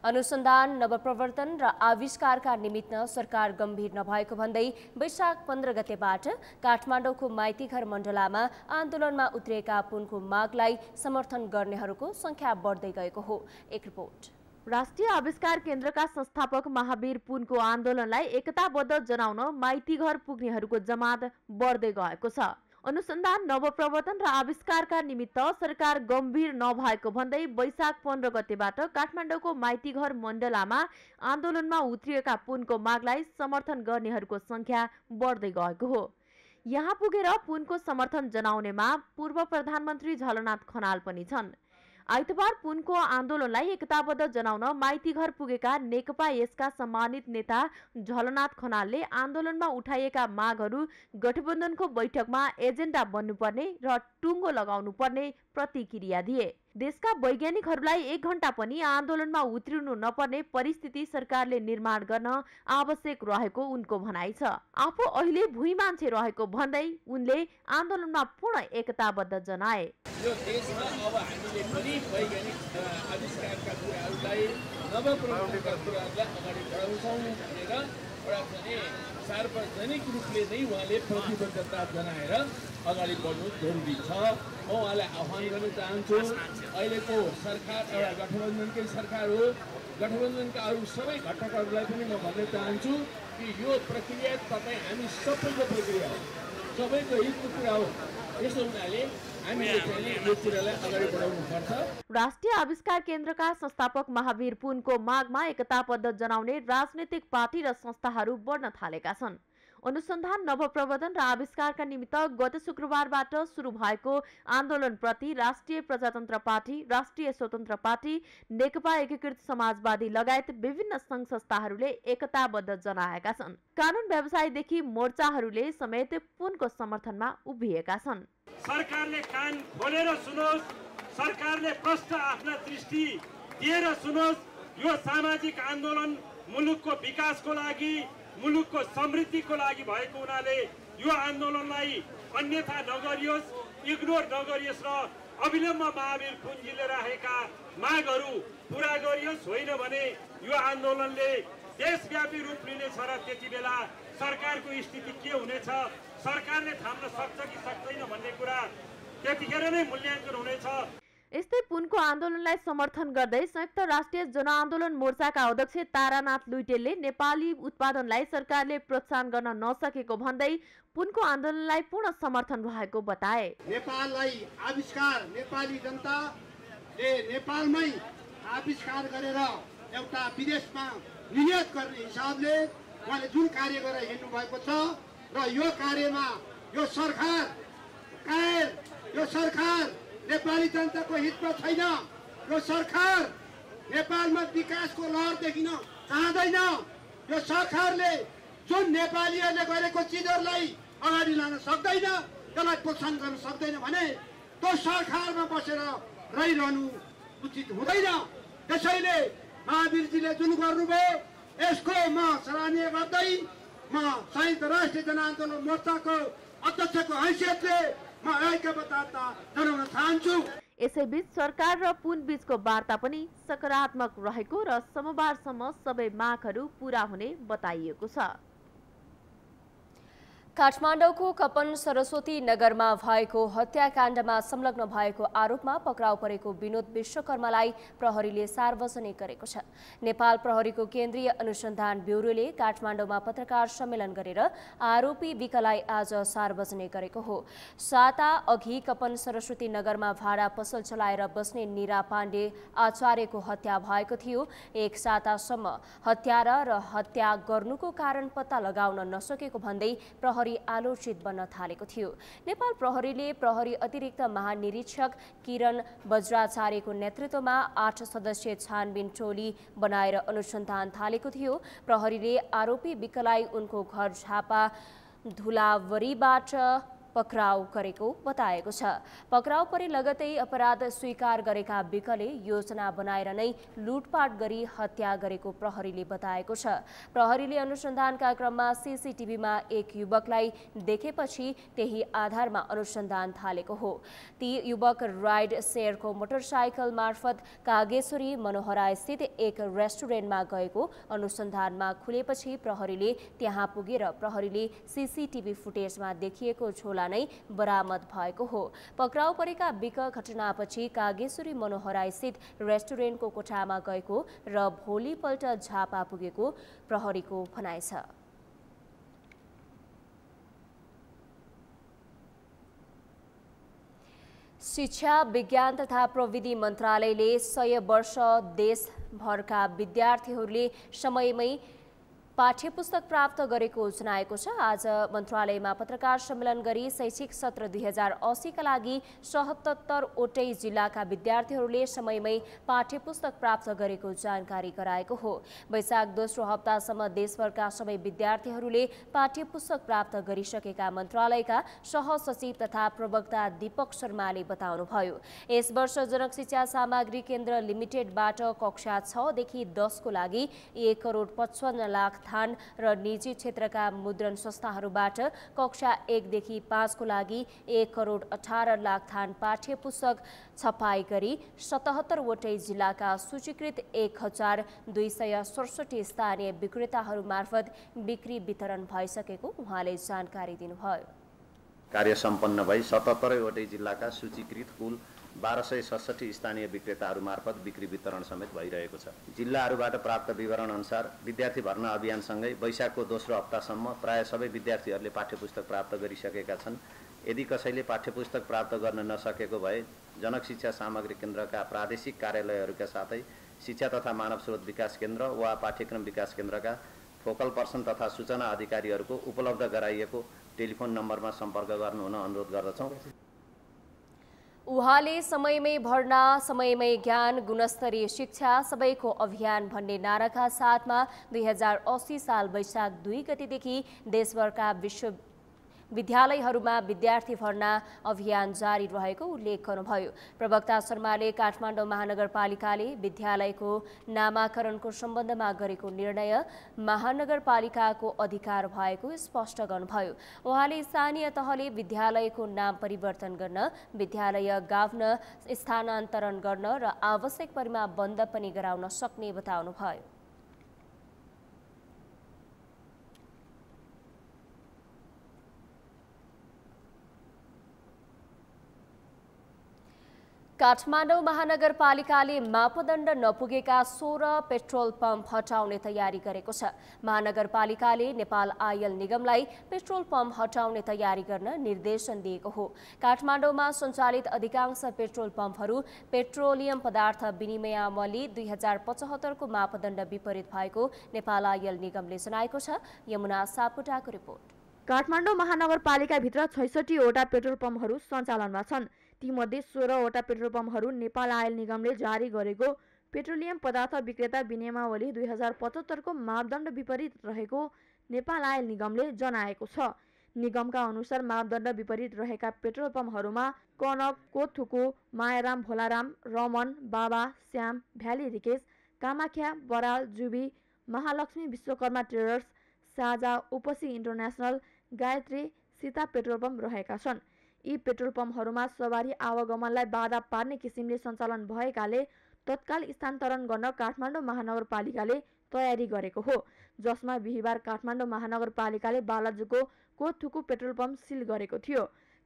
Speaker 2: अनुसन्धान, नवप्रवर्तन र आविष्कारका निमित्त सरकार गम्भीर नभएको भन्दै वैशाख 15 गतेबाट काठमाडौँको माइतीघर मण्डलामा आन्दोलनमा उत्रिएका पुनको मागलाई समर्थन गर्नेहरूको संख्या बढ्दै गएको हो। एक रिपोर्ट।
Speaker 19: राष्ट्रिय आविष्कार केन्द्रका संस्थापक महावीर पुनको आन्दोलनलाई एकताबद्ध जनाउन माइतीघर पुग्नेहरूको जमात बढ्दै गएको छ। अनुसन्धान, नवप्रवर्तन र आविष्कारका निमित्त सरकार गम्भीर नभएको भन्दै वैशाख 15 गतेबाट काठमाडौँको माइतीघर मण्डलामा आन्दोलनमा उत्रिएका पुनको मागलाई समर्थन गर्नेहरूको संख्या बढ्दै गएको हो। यहाँ पुगेर पुनको समर्थन जनाउनेमा पूर्व प्रधानमन्त्री झलनाथ खनाल पनि छन्। आइतबार पुनको आन्दोलनलाई एकताबद्ध जनाउन माइतीघर पुगेका नेकपा यसका सम्मानित नेता झलनाथ खनालले आन्दोलनमा उठाइएका मागहरू गठबन्धनको बैठकमा एजेन्डा बन्नुपर्ने र टुङ्गो लगाउनु पर्ने प्रतिक्रिया दिए। देशका वैज्ञानिकहरूलाई 1 घण्टा पनि आन्दोलनमा उत्रिनु नपर्ने परिस्थिति सरकारले निर्माण गर्न आवश्यक रहेको उनको भनाइ छ। आफू अहिले भुइँ मान्छे रहेको भन्दै उनले आन्दोलनमा पूर्ण एकताबद्ध जनाए।
Speaker 3: यो देशमा अब हामीले पनि वैज्ञानिक आविष्कारका कुराहरूलाई, नवप्रवर्तनका कुराहरूलाई अगाडि बढाउँछौँ भनेर एउटा चाहिँ सार्वजनिक रूपले नै उहाँले प्रतिबद्धता जनाएर अगाडि बढ्नु जरुरी छ। म उहाँलाई आह्वान गर्न चाहन्छु। अहिलेको सरकार एउटा गठबन्धनकै सरकार हो। गठबन्धनका अरू सबै घटकहरूलाई पनि म भन्न चाहन्छु कि यो प्रक्रिया तपाईँ हामी सबैको प्रक्रिया हो, सबैको हितको कुरा हो। यसो हुनाले
Speaker 19: राष्ट्रिय आविष्कार केन्द्रका संस्थापक महावीर पुनको मागमा एकताबद्ध जनाउने राजनैतिक पार्टी र संस्थाहरू बढ्न थालेका छन्। अनुसन्धान, नवप्रवर्तन र आविष्कारका निमित्त गत शुक्रबारबाट सुरु भएको आन्दोलनप्रति राष्ट्रिय प्रजातन्त्र पार्टी, राष्ट्रिय स्वतन्त्र पार्टी, नेकपा एकीकृत समाजवादी लगायत विभिन्न सङ्घ संस्थाहरूले एकताबद्ध जनाएका छन्। कानुन व्यवसायदेखि मोर्चाहरूले समेत पुनको समर्थनमा उभिएका छन्।
Speaker 5: सरकारले कान खोलेर सुनोस्, सरकारले प्रष्ट आफ्ना दृष्टि दिएर सुनोस्। यो सामाजिक आन्दोलन मुलुकको विकासको लागि, मुलुकको समृद्धिको लागि भएको हुनाले यो आन्दोलनलाई अन्यथा नगरियोस्, इग्नोर नगरियोस् र अविलम्ब महावीर पुनजीले राखेका मागहरू पूरा गरियोस्। होइन भने यो आन्दोलनले देशव्यापी रूप लिनेछ र त्यति बेला सरकारको स्थिति के हुनेछ, सरकारले थाम्न सक्छ कि सक्दैन भन्ने कुरा त्यतिखेर नै मूल्याङ्कन हुनेछ।
Speaker 19: यस्तै पुनको आन्दोलनलाई समर्थन गर्दै संयुक्त राष्ट्रिय जनआन्दोलन मोर्चाका अध्यक्ष तारानाथ लुइटेलले नेपाली उत्पादनलाई सरकारले प्रोत्साहन गर्न नसकेको भन्दै पुनको आन्दोलनलाई पूर्ण समर्थन रहेको बताए।
Speaker 6: नेपाललाई आविष्कार, नेपाली जनताले नेपालमै आविष्कार गरेर एउटा विदेशमा निर्यात गर्ने हिसाबले उहाँले जुन कार्य गरेर हिँड्नु भएको छ र यो कार्यमा यो सरकार नेपाली जनताको हितमा छैन। यो सरकार नेपालमा विकासको लहर देखिन चाहँदैन। यो सरकारले जुन नेपालीहरूले गरेको चिजहरूलाई अगाडि लान सक्दैन, त्यसलाई प्रोत्साहन गर्न सक्दैन भने त्यो सरकारमा बसेर रहिरहनु उचित हुँदैन। त्यसैले महावीरजीले जुन गर्नुभयो यसको म सराहनीय गर्दै म संयुक्त राष्ट्रिय जनआन्दोलन मोर्चाको अध्यक्षको हैसियतले म ऐक्यबद्धता जनाउन चाहन्छु।
Speaker 19: यसैबीच सरकार र पुन बीचको वार्ता पनि सकारात्मक रहेको र सोमबारसम्म सबै मागहरू पूरा हुने बताइएको छ।
Speaker 2: काठमाडौँको कपन सरस्वती नगरमा भएको हत्याकाण्डमा संलग्न भएको आरोपमा पक्राउ परेको विनोद विश्वकर्मालाई प्रहरीले सार्वजनिक गरेको छ। नेपाल प्रहरीको केन्द्रीय अनुसन्धान ब्युरोले काठमाडौँमा पत्रकार सम्मेलन गरेर आरोपी विकलाई आज सार्वजनिक गरेको हो। साता अघि कपन सरस्वती नगरमा भाडा पसल चलाएर बस्ने निरा पाण्डे आचार्यको हत्या भएको थियो। एक सातासम्म हत्यारा र हत्या गर्नुको कारण पत्ता लगाउन नसकेको भन्दै प्रहरी आलोचित बन्न थालेको थियो। नेपाल प्रहरीले प्रहरी अतिरिक्त महानिरीक्षक किरण बज्राचार्यको नेतृत्वमा 8 सदस्यीय छानबिन टोली बनाएर अनुसन्धान थालेको थियो। प्रहरीले आरोपी विकलाई उनको घर झापा धुलावरीबाट पक्राउ गरेको बताएको छ। पक्राउ परे लगतै अपराध स्वीकार गरेका विकले योजना बनाएर नै लुटपाट गरी हत्या गरेको प्रहरीले बताएको छ। प्रहरीले अनुसन्धानका क्रममा सीसीटीभीमा एक युवकलाई देखेपछि त्यही आधारमा अनुसन्धान थालेको हो। ती युवक राइड शेयरको मोटरसाइकल मार्फत कागेश्वरी मनोहरा स्थित एक रेस्टुरेन्टमा गएको अनुसन्धानमा खुलेपछि प्रहरीले त्यहाँ पुगेर प्रहरीले सीसीटीभी फुटेजमा देखिएको झोला नै बरामद भएको हो। पक्राउ परेका विक घटनापछि कागेश्वरी मनोहरा स्थित रेस्टुरेन्टको कोठामा गएको र भोलिपल्ट झापा पुगेको प्रहरीको भनाइ छ। शिक्षा विज्ञान तथा प्रविधि मन्त्रालयले 100 वर्ष देशभरका विद्यार्थीहरूले समयमै पाठ्यपुस्तक प्राप्त गरेको जनाएको छ। आज मन्त्रालयमा पत्रकार सम्मेलन गरी शैक्षिक सत्र 2080 का लागि 77 वटै जिल्लाका विद्यार्थीहरूले समयमै पाठ्यपुस्तक प्राप्त गरेको जानकारी गराएको हो। वैशाख दोस्रो हप्तासम्म देशभरका सबै विद्यार्थीहरूले पाठ्यपुस्तक प्राप्त गरिसकेका मन्त्रालयका सहसचिव तथा प्रवक्ता दीपक शर्माले बताउनुभयो। यस वर्ष जनक शिक्षा सामग्री केन्द्र लिमिटेडबाट कक्षा 6 देखि 10 को लागि 1 करोड 55 लाख थान र निजी क्षेत्रका मुद्रण संस्थाहरूबाट कक्षा 1 देखि 5 को लागि 1 करोड 18 लाख थान पाठ्य पुस्तक छपाई गरी 77 वटै जिल्लाका सूचीकृत 1267 स्थानीय विक्रेताहरू मार्फत बिक्री वितरण भइसकेको उहाँले जानकारी दिनुभयो।
Speaker 4: कार्य सम्पन्न भई 77 वटै जिल्लाका सूचीकृत कुल 1267 स्थानीय विक्रेताहरू मार्फत बिक्री वितरण समेत भइरहेको छ। जिल्लाहरूबाट प्राप्त विवरण अनुसार विद्यार्थी भर्ना अभियानसँगै वैशाखको दोस्रो हप्तासम्म प्राय सबै विद्यार्थीहरूले पाठ्यपुस्तक प्राप्त गरिसकेका छन्। यदि कसैले पाठ्यपुस्तक प्राप्त गर्न नसकेको भए जनक शिक्षा सामग्री केन्द्रका प्रादेशिक कार्यालयहरूका साथै शिक्षा तथा मानव स्रोत विकास केन्द्र वा पाठ्यक्रम विकास केन्द्रका फोकल पर्सन तथा सूचना अधिकारीहरूको उपलब्ध गराइएको टेलिफोन नम्बरमा सम्पर्क गर्नुहुन अनुरोध गर्दछौँ।
Speaker 2: उहाँले समयमै भर्ना, समयमै ज्ञान, गुणस्तरीय शिक्षा सबैको अभियान भन्ने नाराका साथमा 2080 साल वैशाख 2 गतेदेखि देशभरका विद्यालयहरूमा विद्यार्थी भर्ना अभियान जारी रहेको उल्लेख गर्नुभयो। प्रवक्ता शर्माले काठमाडौँ महानगरपालिकाले विद्यालयको नामाकरणको सम्बन्धमा गरेको निर्णय महानगरपालिकाको अधिकार भएको स्पष्ट गर्नुभयो। उहाँले स्थानीय तहले विद्यालयको नाम परिवर्तन गर्न, विद्यालय गाभ्न स्थानान्तरण गर्न र आवश्यक परेमा बन्द पनि गराउन सक्ने बताउनुभयो। काठमाडौँ महानगरपालिकाले मापदण्ड नपुगेका 16 पेट्रोल पम्प हटाउने तयारी गरेको छ। महानगरपालिकाले नेपाल आयल निगमलाई पेट्रोल पम्प हटाउने तयारी गर्न निर्देशन दिएको हो। काठमाडौँमा सञ्चालित अधिकांश पेट्रोल पम्पहरू पेट्रोलियम पदार्थ विनिमयावली 2075 को मापदण्ड विपरीत भएको नेपाल आयल निगमले जनाएको छ। यमुना सापकोटाको रिपोर्ट।
Speaker 19: काठमाडौँ महानगरपालिकाभित्र 66 वटा पेट्रोल पम्पहरू सञ्चालनमा छन्। तीमध्ये 16 वटा पेट्रोल पम्पहरू नेपाल आयल निगमले जारी गरेको पेट्रोलियम पदार्थ विक्रेता विनियमावली 2075 को मापदण्ड विपरीत रहेको नेपाल आयल निगमले जनाएको छ। निगमका अनुसार मापदण्ड विपरीत रहेका पेट्रोल पम्पहरूमा कनक, कोथुको, मायाराम, भोलाराम, रमन, बाबा, श्याम, भ्याली रिकेश, कामाख्या, बराल, जुबी, महालक्ष्मी विश्वकर्मा ट्रेडर्स, साझा उपसी international, Gayatri, Sita petrol pump रहेका छन्। यी पेट्रोल पम्पहरूमा सवारी आवागमनलाई बाधा पार्ने किसिमले सञ्चालन भएकाले तत्काल स्थानान्तरण गर्न काठमाडौँ महानगरपालिकाले तयारी गरेको हो, जसमा बिहिबार काठमाडौँ महानगरपालिकाले बालाजुको कोथुकु पेट्रोल पम्प सिल गरेको थियो।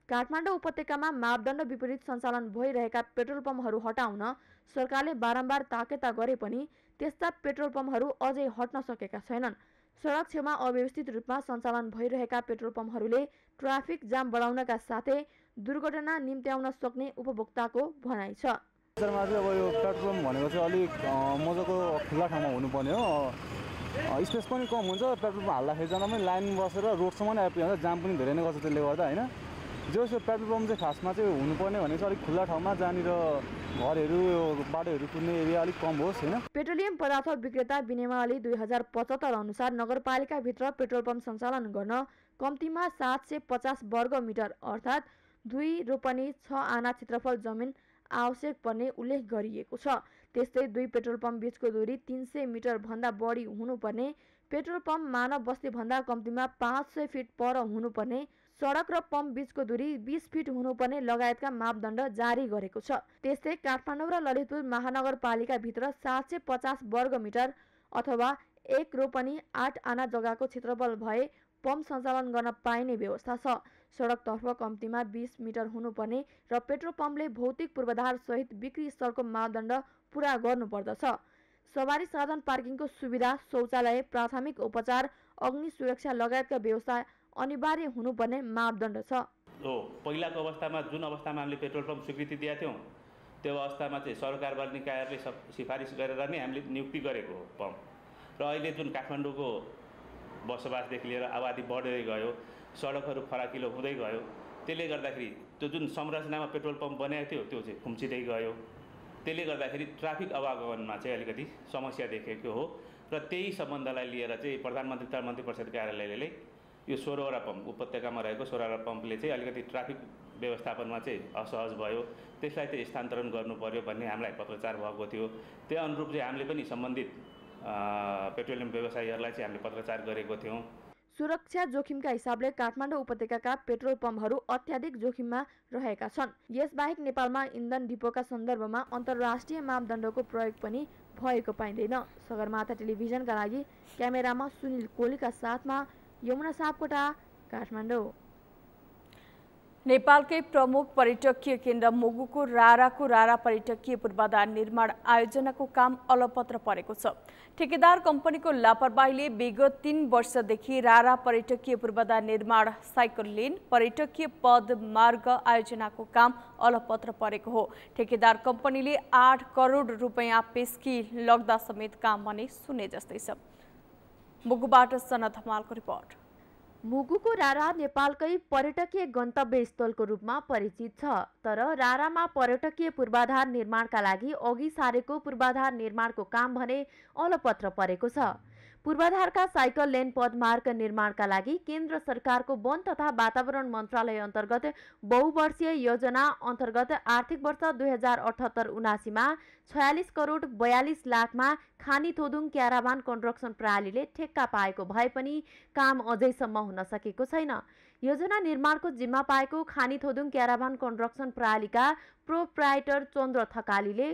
Speaker 19: काठमाडौँ उपत्यकामा मापदण्ड विपरीत सञ्चालन भइरहेका पेट्रोल पम्पहरू हटाउन सरकारले बारम्बार ताकेता गरे पनि त्यस्ता पेट्रोल पम्पहरू अझै हट्न सकेका छैनन्। सडक छेउमा अव्यवस्थित रूपमा सञ्चालन भइरहेका पेट्रोल पम्पहरूले ट्राफिक जाम बढाउनका साथै दुर्घटना निम्त्याउन सक्ने उपभोक्ताको भनाइ छ।
Speaker 7: अब यो पेट्रोल पम्प भनेको चाहिँ अलिक मजाको खुल्ला ठाउँमा हुनुपर्ने हो, स्पेस पनि कम हुन्छ। पेट्रोल पम्प हाल्दाखेरि जाँदा पनि लाइन बसेर रोडसम्म नै आइपुग्छ, जाम पनि धेरै नै गर्छ त्यसले गर्दा होइन। जो पेट्रोल पम्प चाहिँ खासमा चाहिँ हुनुपर्ने भनेको चाहिँ अलिक खुल्ला ठाउँमा जहाँनिर घरहरू बाटोहरू कुद्ने एरिया अलिक कम होस् होइन।
Speaker 19: पेट्रोलियम पदार्थ विक्रेता विनियमावली 2075 अनुसार नगरपालिकाभित्र पेट्रोल पम्प सञ्चालन गर्न कम्तीमा 750 वर्ग मिटर अर्थात् 2 रोपनी 6 आना क्षेत्रफल जमिन आवश्यक पर्ने उल्लेख गरिएको छ। त्यस्तै 2 पेट्रोल पम्प बीचको दूरी 300 मिटर भन्दा बढी हुनुपर्ने, पेट्रोल पम्प मानव बस्ती भन्दा कम्तीमा 500 फिट पर हुनुपर्ने, सडक र पम्प बीचको दूरी 20 फिट हुनुपर्ने लगायतका मापदण्ड जारी गरेको छ। त्यस्तै काठमाडौँ र ललितपुर महानगरपालिकाभित्र 750 वर्ग मिटर अथवा 1 रोपनी 8 आना जग्गाको क्षेत्रफल भए पम्प सञ्चालन गर्न पाइने व्यवस्था छ। सडकतर्फ कम्तीमा 20 मिटर हुनुपर्ने र पेट्रोल पम्पले भौतिक पूर्वाधार सहित बिक्री स्थलको मापदण्ड पुरा गर्नुपर्दछ। सवारी साधन पार्किङको सुविधा, शौचालय, प्राथमिक उपचार, अग्नि सुरक्षा लगायतका व्यवस्था अनिवार्य हुनुपर्ने मापदण्ड छ।
Speaker 10: हो पहिलाको अवस्थामा जुन अवस्थामा हामीले पेट्रोल पम्प स्वीकृति दिएका थियौँ त्यो अवस्थामा चाहिँ सरकारबाट निकायहरूले सिफारिस गरेर नै हामीले नियुक्ति गरेको हो पम्प। र अहिले जुन काठमाडौँको बसोबासदेखि लिएर आबादी बढ्दै गयो, सडकहरू फराकिलो हुँदै गयो, त्यसले गर्दाखेरि त्यो जुन संरचनामा पेट्रोल पम्प बनाएको थियो त्यो चाहिँ खुम्चिँदै गयो। त्यसले गर्दाखेरि ट्राफिक आवागमनमा चाहिँ अलिकति समस्या देखेको हो र त्यही सम्बन्धलाई लिएर चाहिँ प्रधानमन्त्री तथा मन्त्री परिषद कार्यालयले यो 16वटा पम्प उपत्यकामा रहेको 16वटा पम्पले चाहिँ अलिकति ट्राफिक व्यवस्थापनमा चाहिँ असहज भयो, त्यसलाई चाहिँ स्थानान्तरण गर्नु पर्यो भन्ने हामीलाई पत्रचार भएको थियो। त्यही अनुरूप चाहिँ हामीले पनि सम्बन्धित पेट्रोलियम व्यवसायीहरूलाई चाहिँ हामीले पत्रचार गरेको थियौँ।
Speaker 19: सुरक्षा जोखिमका हिसाबले काठमाडौँ उपत्यकाका पेट्रोल पम्पहरू अत्याधिक जोखिममा रहेका छन्। यसबाहेक नेपालमा इन्धन डिपोका सन्दर्भमा अन्तर्राष्ट्रिय मापदण्डको प्रयोग पनि भएको पाइँदैन। सगरमाथा टेलिभिजनका लागि क्यामेरामा सुनिल कोलीका साथमा यमुना सापकोटा, काठमाडौँ।
Speaker 1: नेपालकै प्रमुख पर्यटकीय केन्द्र मुगुको रारा पर्यटकीय पूर्वाधार निर्माण आयोजनाको काम अलपत्र परेको छ। ठेकेदार कम्पनीको लापरवाहीले विगत 3 वर्षदेखि रारा पर्यटकीय पूर्वाधार निर्माण साइकल लेन पर्यटकीय पद मार्ग आयोजनाको काम अलपत्र परेको हो। ठेकेदार कम्पनीले 8 करोड रुपैयाँ पेस्की लग्दा समेत काम भने सुने जस्तै छ। मुगुबाट सनत हमालको रिपोर्ट।
Speaker 19: मुगुको रारा नेपालकै पर्यटकीय गन्तव्य स्थलको रूपमा परिचित छ, तर रारामा पर्यटकीय पूर्वाधार निर्माणका लागि अघि सारेको पूर्वाधार निर्माणको काम भने अलपत्र परेको छ। पूर्वाधारका साइकल लेन पदमार्ग निर्माणका लागि केन्द्र सरकारको वन तथा वातावरण मन्त्रालय अन्तर्गत बहुवर्षीय योजना अन्तर्गत आर्थिक वर्ष 2078-79 मा 46 करोड 42 लाखमा खानी थोदुङ क्याराभान कन्स्ट्रक्सन प्रणालीले ठेक्का पाएको भए पनि काम अझैसम्म हुन सकेको छैन। योजना निर्माणको जिम्मा पाएको खानी थोदुङ क्याराभान कन्स्ट्रक्सन प्रणालीका प्रोप्राइटर चन्द्र थकालीले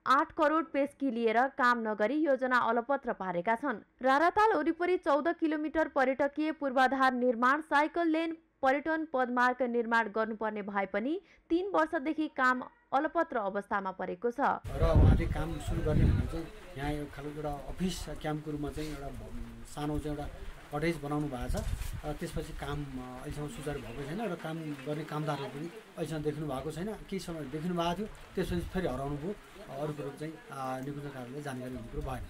Speaker 19: 8 करोड पेस्की लिएर काम नगरी योजना अलपत्र पारेका छन्। राराताल वरिपरि 14 किलोमिटर पर्यटकीय पूर्वाधार निर्माण साइकल लेन पर्यटन पदमार्ग निर्माण गर्नुपर्ने भए पनि 3 वर्षदेखि काम अलपत्र अवस्थामा परेको छ।
Speaker 11: र उहाँले काम सुरु गर्ने भने चाहिँ यहाँ यो खालको एउटा अफिस क्याम्पको रूपमा चाहिँ एउटा सानो चाहिँ एउटा कटेज बनाउनु भएको छ। त्यसपछि काम अहिलेसम्म सुचारू भएको छैन र काम गर्ने कामदारले पनि अहिलेसम्म देख्नु भएको छैन। केही समय देख्नु भएको थियो, त्यसपछि फेरि हराउनु भयो। अरू कुरो चाहिँ निकुञ्जकारहरूले जानकारी हुने कुरो भएन।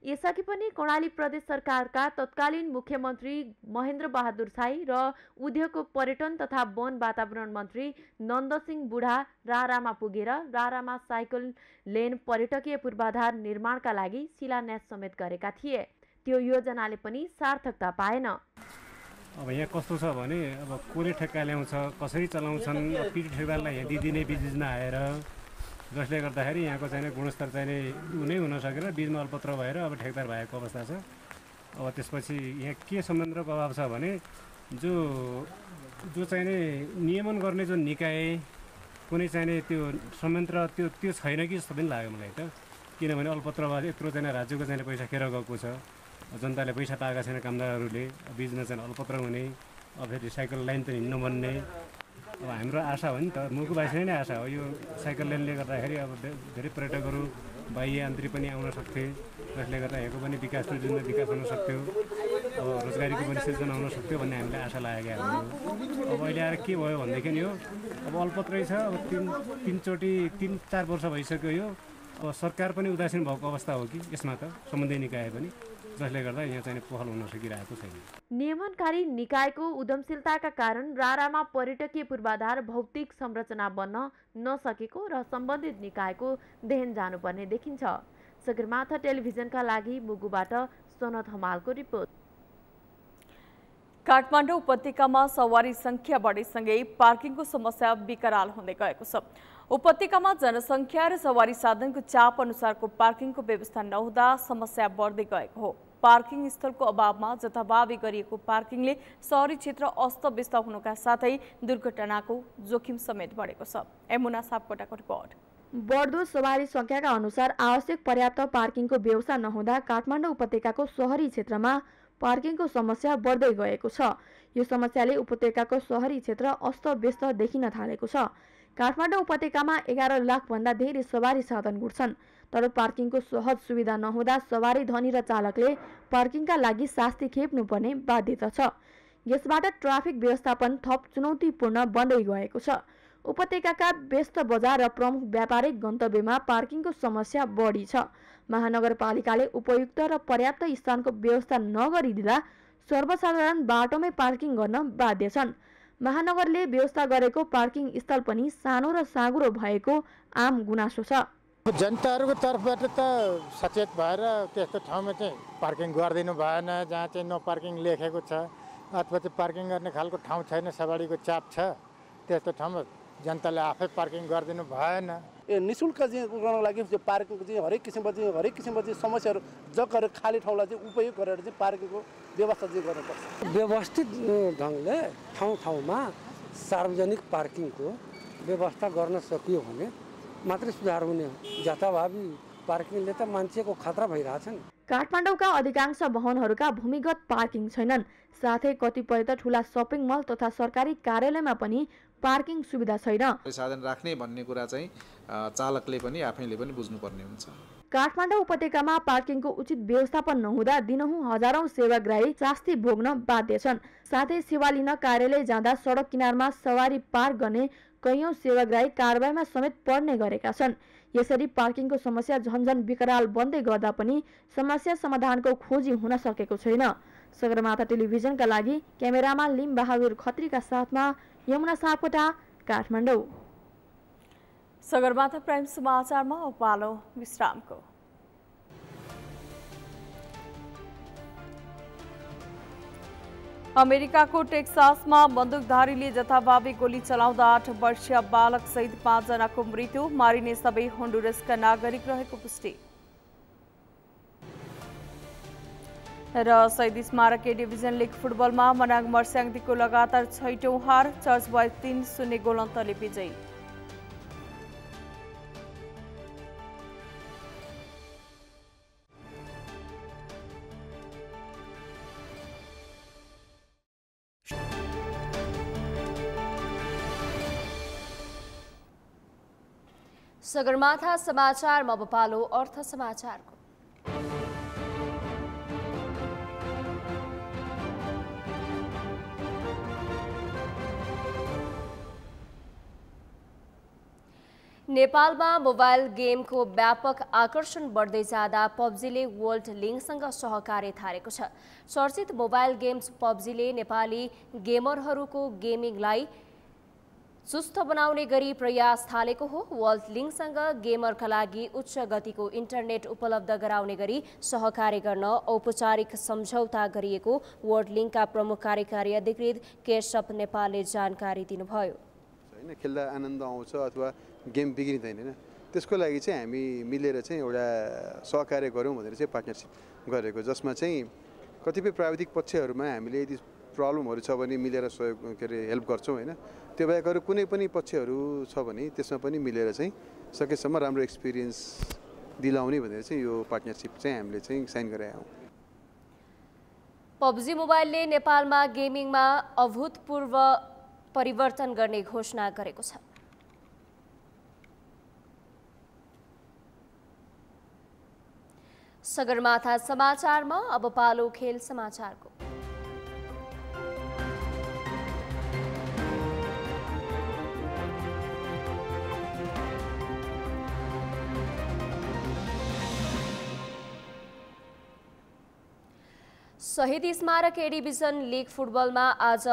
Speaker 19: यसअघि पनि कर्णाली प्रदेश सरकारका तत्कालीन मुख्यमन्त्री महेन्द्र बहादुर साई र उद्योगको पर्यटन तथा वन वातावरण मन्त्री नन्दसिंह बुढा रारामा पुगेर रारामा साइकल लेन पर्यटकीय पूर्वाधार निर्माणका लागि शिलान्यास समेत गरेका थिए। त्यो योजनाले पनि सार्थकता पाएन।
Speaker 8: अब यहाँ कस्तो छ भने अब कसले ठेक्का ल्याउँछ, कसरी चलाउँछन्, पिटी ठेकेदारलाई यहाँ दिदिने बिच बिचमा आएर
Speaker 9: जसले गर्दाखेरि यहाँको चाहिँ गुणस्तर चाहिँ नै हुन सकेर बिचमा अल्पत्र भएर अब ठेकदार भएको अवस्था छ। अब त्यसपछि यहाँ के संयन्त्रको अभाव छ भने जो चाहिँ नियमन गर्ने जो निकाय कुनै चाहिँ त्यो संयन्त्र त्यो छैन कि जस्तो पनि लाग्यो मलाई त। किनभने अल्पत्रवाद यत्रो चाहिँ राज्यको चाहिँ पैसा खेर गएको छ, जनताले पैसा पाएका छैन कामदारहरूले, बिचमा चाहिँ अल्पत्र हुने, अब फेरि साइकल लाइन त हिँड्नु भन्ने। अब हाम्रो आशा हो नि त, मुलुकवासी नै आशा हो यो साइकल लाइनले गर्दाखेरि अब धेरै पर्यटकहरू बाह्य आन्तरिक पनि आउन सक्थे, जसले गर्दा यहाँको पनि विकास टुरिज्ममा विकास हुन सक्थ्यो, अब रोजगारीको पनि सृजना हुन सक्थ्यो भन्ने हामीले आशा लागेका हाम्रो। अब अहिले आएर के भयो भनेदेखि यो अब अल्पत्रै छ, अब तिनचोटि 3-4 वर्ष भइसक्यो यो। अब सरकार पनि उदासीन भएको अवस्था हो कि यसमा त सम्बन्धित निकाय पनि, जसले गर्दा यहाँ चाहिँ पहल हुन सकिरहेको छैन।
Speaker 19: नियमनकारी निकायको उद्यमशीलताका कारण रारामा पर्यटकीय पूर्वाधार भौतिक संरचना बन्न नसकेको र सम्बन्धित निकायको देन जानुपर्ने देखिन्छ। सगरमाथा टेलिभिजनका लागि मुगुबाट सनत हमालको रिपोर्ट।
Speaker 1: काठमाडौँ उपत्यकामा सवारी संख्या बढेसँगै पार्किङको समस्या विकराल हुँदै गएको छ। उपत्यकामा जनसङ्ख्या र सवारी साधनको चाप अनुसारको पार्किङको व्यवस्था नहुँदा समस्या बढ्दै गएको हो। पार्किङ स्थलको अभावमा जथाभावी गरिएको पार्किङले शहरी क्षेत्र अस्तव्यस्त हुनुका साथै दुर्घटनाको जोखिम समेत बढेको छ। यमुना सापकोटाको रिपोर्ट।
Speaker 19: बढ्दो सवारी संख्याका अनुसार आवश्यक पर्याप्त पार्किङको व्यवस्था नहुँदा काठमाडौँ उपत्यकाको शहरी क्षेत्रमा पार्किङको समस्या बढ्दै गएको छ। यो समस्याले उपत्यकाको शहरी क्षेत्र अस्तव्यस्त देखिन थालेको छ। काठमाडौँ उपत्यकामा 11 लाखभन्दा धेरै सवारी साधन गुड्छन्, तर पार्किङको सहज सुविधा नहुँदा सवारी धनी र चालकले पार्किङका लागि शास्ति खेप्नुपर्ने बाध्यता छ। यसबाट ट्राफिक व्यवस्थापन थप चुनौतीपूर्ण बन्दै गएको छ। उपत्यकाका व्यस्त बजार र प्रमुख व्यापारिक गन्तव्यमा पार्किङको समस्या बढी छ। महानगरपालिकाले उपयुक्त र पर्याप्त स्थानको व्यवस्था नगरिदिँदा सर्वसाधारण बाटोमै पार्किङ गर्न बाध्य छन्। महानगरले व्यवस्था गरेको पार्किङ स्थल पनि सानो र साँघुरो भएको आम गुनासो छ।
Speaker 12: जनताहरूको तर्फबाट त सचेत भएर त्यस्तो ठाउँमा चाहिँ पार्किङ गरिदिनु भएन, जहाँ चाहिँ नो पार्किङ लेखेको छ अथवा चाहिँ पार्किङ गर्ने खालको ठाउँ छैन, सवारीको चाप छ, त्यस्तो ठाउँमा जनताले आफै पार्किङ गरिदिनु भएन।
Speaker 16: निःशुल्क चाहिँ गर्न लागि जो पार्किङको चाहिँ हरेक किसिमको चाहिँ समस्याहरू जग गरेर खाली ठाउँलाई चाहिँ उपयोग गरेर चाहिँ पार्किङको व्यवस्था चाहिँ गर्नुपर्छ।
Speaker 13: व्यवस्थित ढङ्गले ठाउँ ठाउँमा सार्वजनिक पार्किङको व्यवस्था गर्न सकियो भने मात्रै सुधार हुने हो। जथाभावी पार्किङले त मान्छेको खतरा भइरहेछन्।
Speaker 19: काठमाडौँका अधिकांश भवनहरूका भूमिगत पार्किङ छैनन्, साथै कतिपय त ठुला सपिङ मल तथा सरकारी कार्यालयमा पनि पार्किङ सुविधा छैन।
Speaker 14: साधन राख्ने भन्ने कुरा चाहिँ चालकले पनि आफैले पनि बुझ्नुपर्ने हुन्छ।
Speaker 19: काठमाडौँ उपत्यकामा पार्किङको उचित व्यवस्थापन नहुँदा दिनहुँ हजारौं सेवाग्राही शास्ति भोग्न बाध्य छन्। साथै सेवा लिन कार्यालय जाँदा सडक किनारमा सवारी पार्क गर्ने कैयौं सेवाग्राही कारबाहीमा समेत पर्ने गरेका छन्। यसरी पार्किङको समस्या झन्झन विकराल बन्दै गर्दा पनि समस्या समाधानको खोजी हुन सकेको छैन। सगरमाथा टेलिभिजनका लागि क्यामेरामा लिम बहादुर खत्रीका साथमा यमुना सापकोटा, काठमाडौँ।
Speaker 1: सगरमाथा प्राइम समाचारमा पालो विश्रामको। अमेरिकाको टेक्सासमा बन्दुकधारीले जथाभावी गोली चलाउँदा 8 वर्षीय बालक सहित 5 जनाको मृत्यु, मारिने सबै होन्डुरसका नागरिक रहेको पुष्टि। र शहीद स्मारक ए डिभिजन लिग फुटबलमा मनाङ मर्स्याङदीको लगातार 6औं हार, चर्च बॉयज 3-0 गोल अन्तरले विजयी।
Speaker 2: सगरमाथा समाचारमा अब पालो अर्थ समाचारको। नेपालमा मोबाइल गेमको व्यापक आकर्षण बढ्दै जाँदा पब्जीले वर्ल्ड लिङ्कसँग सहकार्य थालेको छ। चर्चित मोबाइल गेम्स पब्जीले नेपाली गेमरहरूको गेमिङलाई सुस्त बनाउने गरी प्रयास थालेको हो। वर्ल्ड लिङ्कसँग गेमरका लागि उच्च गतिको इन्टरनेट उपलब्ध गराउने गरी सहकार्य गर्न औपचारिक सम्झौता गरिएको वर्ल्ड लिङ्कका प्रमुख कार्यकारी अधिकृत केशव नेपालले जानकारी दिनुभयो।
Speaker 25: हैन, खेल्दा आनन्द आउँछ अथवा गेम बिग्रिँदैन हैन,
Speaker 15: त्यसको लागि चाहिँ हामी मिलेर चाहिँ एउटा सहकार्य गरौँ भनेर चाहिँ पार्टनरसिप गरेको, जसमा चाहिँ कतिपय प्राविधिक पक्षहरूमा हामीले यदि प्रब्लमहरू छ भने मिलेर सहयोग हेल्प गर्छौँ होइन। त्यो बाहेक अरू कुनै पनि पक्षहरू छ भने त्यसमा पनि मिलेर चाहिँ सकेसम्म राम्रो एक्सपिरियन्स दिलाउने भनेर चाहिँ यो पार्टनरसिप चाहिँ हामीले चाहिँ साइन गरेका हौँ।
Speaker 2: पबजी मोबाइलले नेपालमा गेमिङमा अभूतपूर्व परिवर्तन गर्ने घोषणा गरेको छ। सगरमाथा समाचारमा अब पालो खेल समाचारको। शहीद स्मारक ए डिभिजन लिग फुटबलमा आज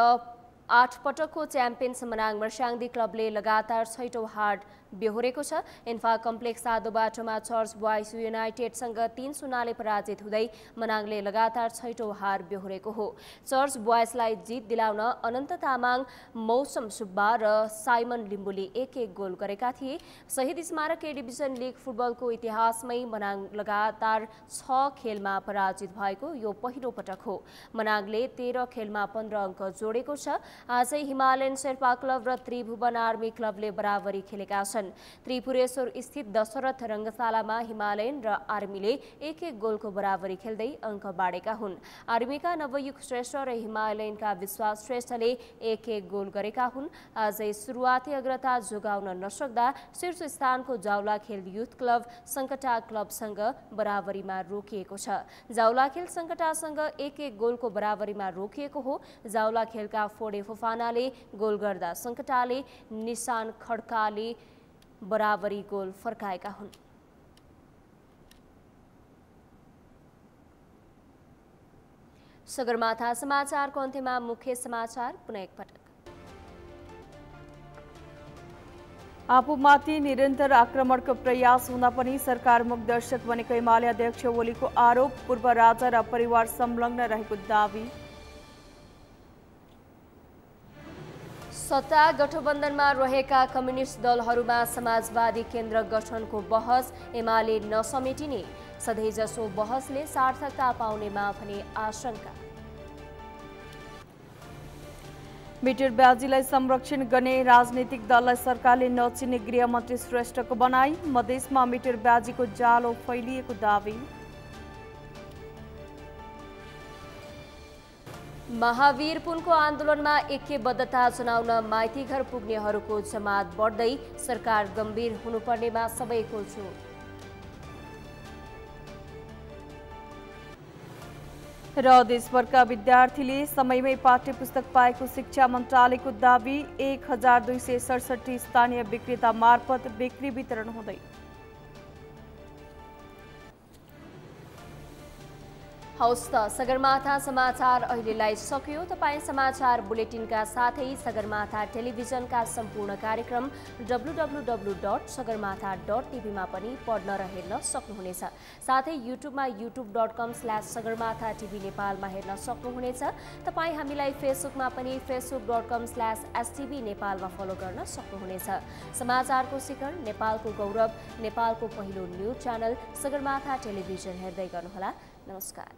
Speaker 2: 8 पटकको च्याम्पियन्स मनाङ मर्स्याङ्दी क्लबले लगातार 6औं हार बेहोरेको छ। इन्फा कम्प्लेक्स आदो बाटोमा चर्च बोइज युनाइटेडसँग 3-0 पराजित हुँदै मनाङले लगातार 6औं हार बेहोरेको हो। चर्च बोइजलाई जित दिलाउन अनन्त तामाङ, मौसम सुब्बा र साइमन लिम्बुले 1-1 गोल गरेका थिए। शहीद स्मारक ए डिभिजन लिग फुटबलको इतिहासमै मनाङ लगातार 6 खेलमा पराजित भएको यो पहिलो पटक हो। मनाङले 13 खेलमा 15 अङ्क जोडेको छ। आजै हिमालयन शेर्पा क्लब र त्रिभुवन आर्मी क्लबले बराबरी खेलेका छन्। त्रिपुरेश्वर स्थित दशरथ रङ्गशालामा हिमालयन र आर्मीले 1-1 गोलको बराबरी खेल्दै अङ्क बाँडेका हुन्। आर्मीका नवयुग श्रेष्ठ र हिमालयनका विश्वास श्रेष्ठले 1-1 गोल गरेका हुन्। आजै सुरुवाती अग्रता जोगाउन नसक्दा शीर्ष स्थानको जाउलाखेल युथ क्लब सङ्कटा क्लबसँग बराबरीमा रोकिएको छ। जाउलाखेल सङ्कटासँग 1-1 गोलको बराबरीमा रोकिएको हो। जाउलाखेलका फोडे फोफानाले गोल गर्दा सङ्कटाले निशान खड्काले बराबरी गोल फर्काएका हुन्। सगरमाथा समाचारको अन्त्यमा मुख्य समाचार पुनः एकपटक।
Speaker 1: आफूमाथि निरन्तर आक्रमणको प्रयास हुँदा पनि सरकार मुखदर्शक बनेको एमाले अध्यक्ष ओलीको आरोप। पूर्व राजा र परिवार संलग्न रहेको दावी।
Speaker 2: सत्ता गठबन्धनमा रहेका कम्युनिस्ट दलहरूमा समाजवादी केन्द्र गठनको बहस एमाले नसमेटिने। सधैँजसो बहसले सार्थकता पाउनेमा भने आशंका। मिटर ब्याजीलाई संरक्षण गर्ने राजनीतिक दललाई सरकारले नचिन्ने गृहमन्त्री श्रेष्ठको भनाई। मधेसमा मिटर ब्याजीको जालो फैलिएको दावी। महावीर पुनको आन्दोलनमा ऐक्यबद्धता जनाउन माइतीघर पुग्नेहरूको जमात बढ्दै। सरकार गम्भीर हुनुपर्नेमा सबैको जोड। र देशभरका विद्यार्थीले समयमै पाठ्यपुस्तक पाएको शिक्षा मन्त्रालयको दावी। 1267 स्थानीय विक्रेता मार्फत बिक्री वितरण हुँदै। हौस् त सगरमाथा समाचार अहिलेलाई सकियो। तपाईँ समाचार बुलेटिनका साथै सगरमाथा टेलिभिजनका सम्पूर्ण कार्यक्रम www.sagarmatha.tv मा पनि पढ्न र हेर्न सक्नुहुनेछ। साथै युट्युबमा youtube.com/sagarmatha TV नेपालमा हेर्न सक्नुहुनेछ। तपाईँ हामीलाई फेसबुकमा पनि facebook.com/stv नेपालमा फलो गर्न सक्नुहुनेछ। समाचारको शिखर, नेपालको गौरव, नेपालको पहिलो न्युज च्यानल सगरमाथा टेलिभिजन हेर्दै गर्नुहोला। नमस्कार।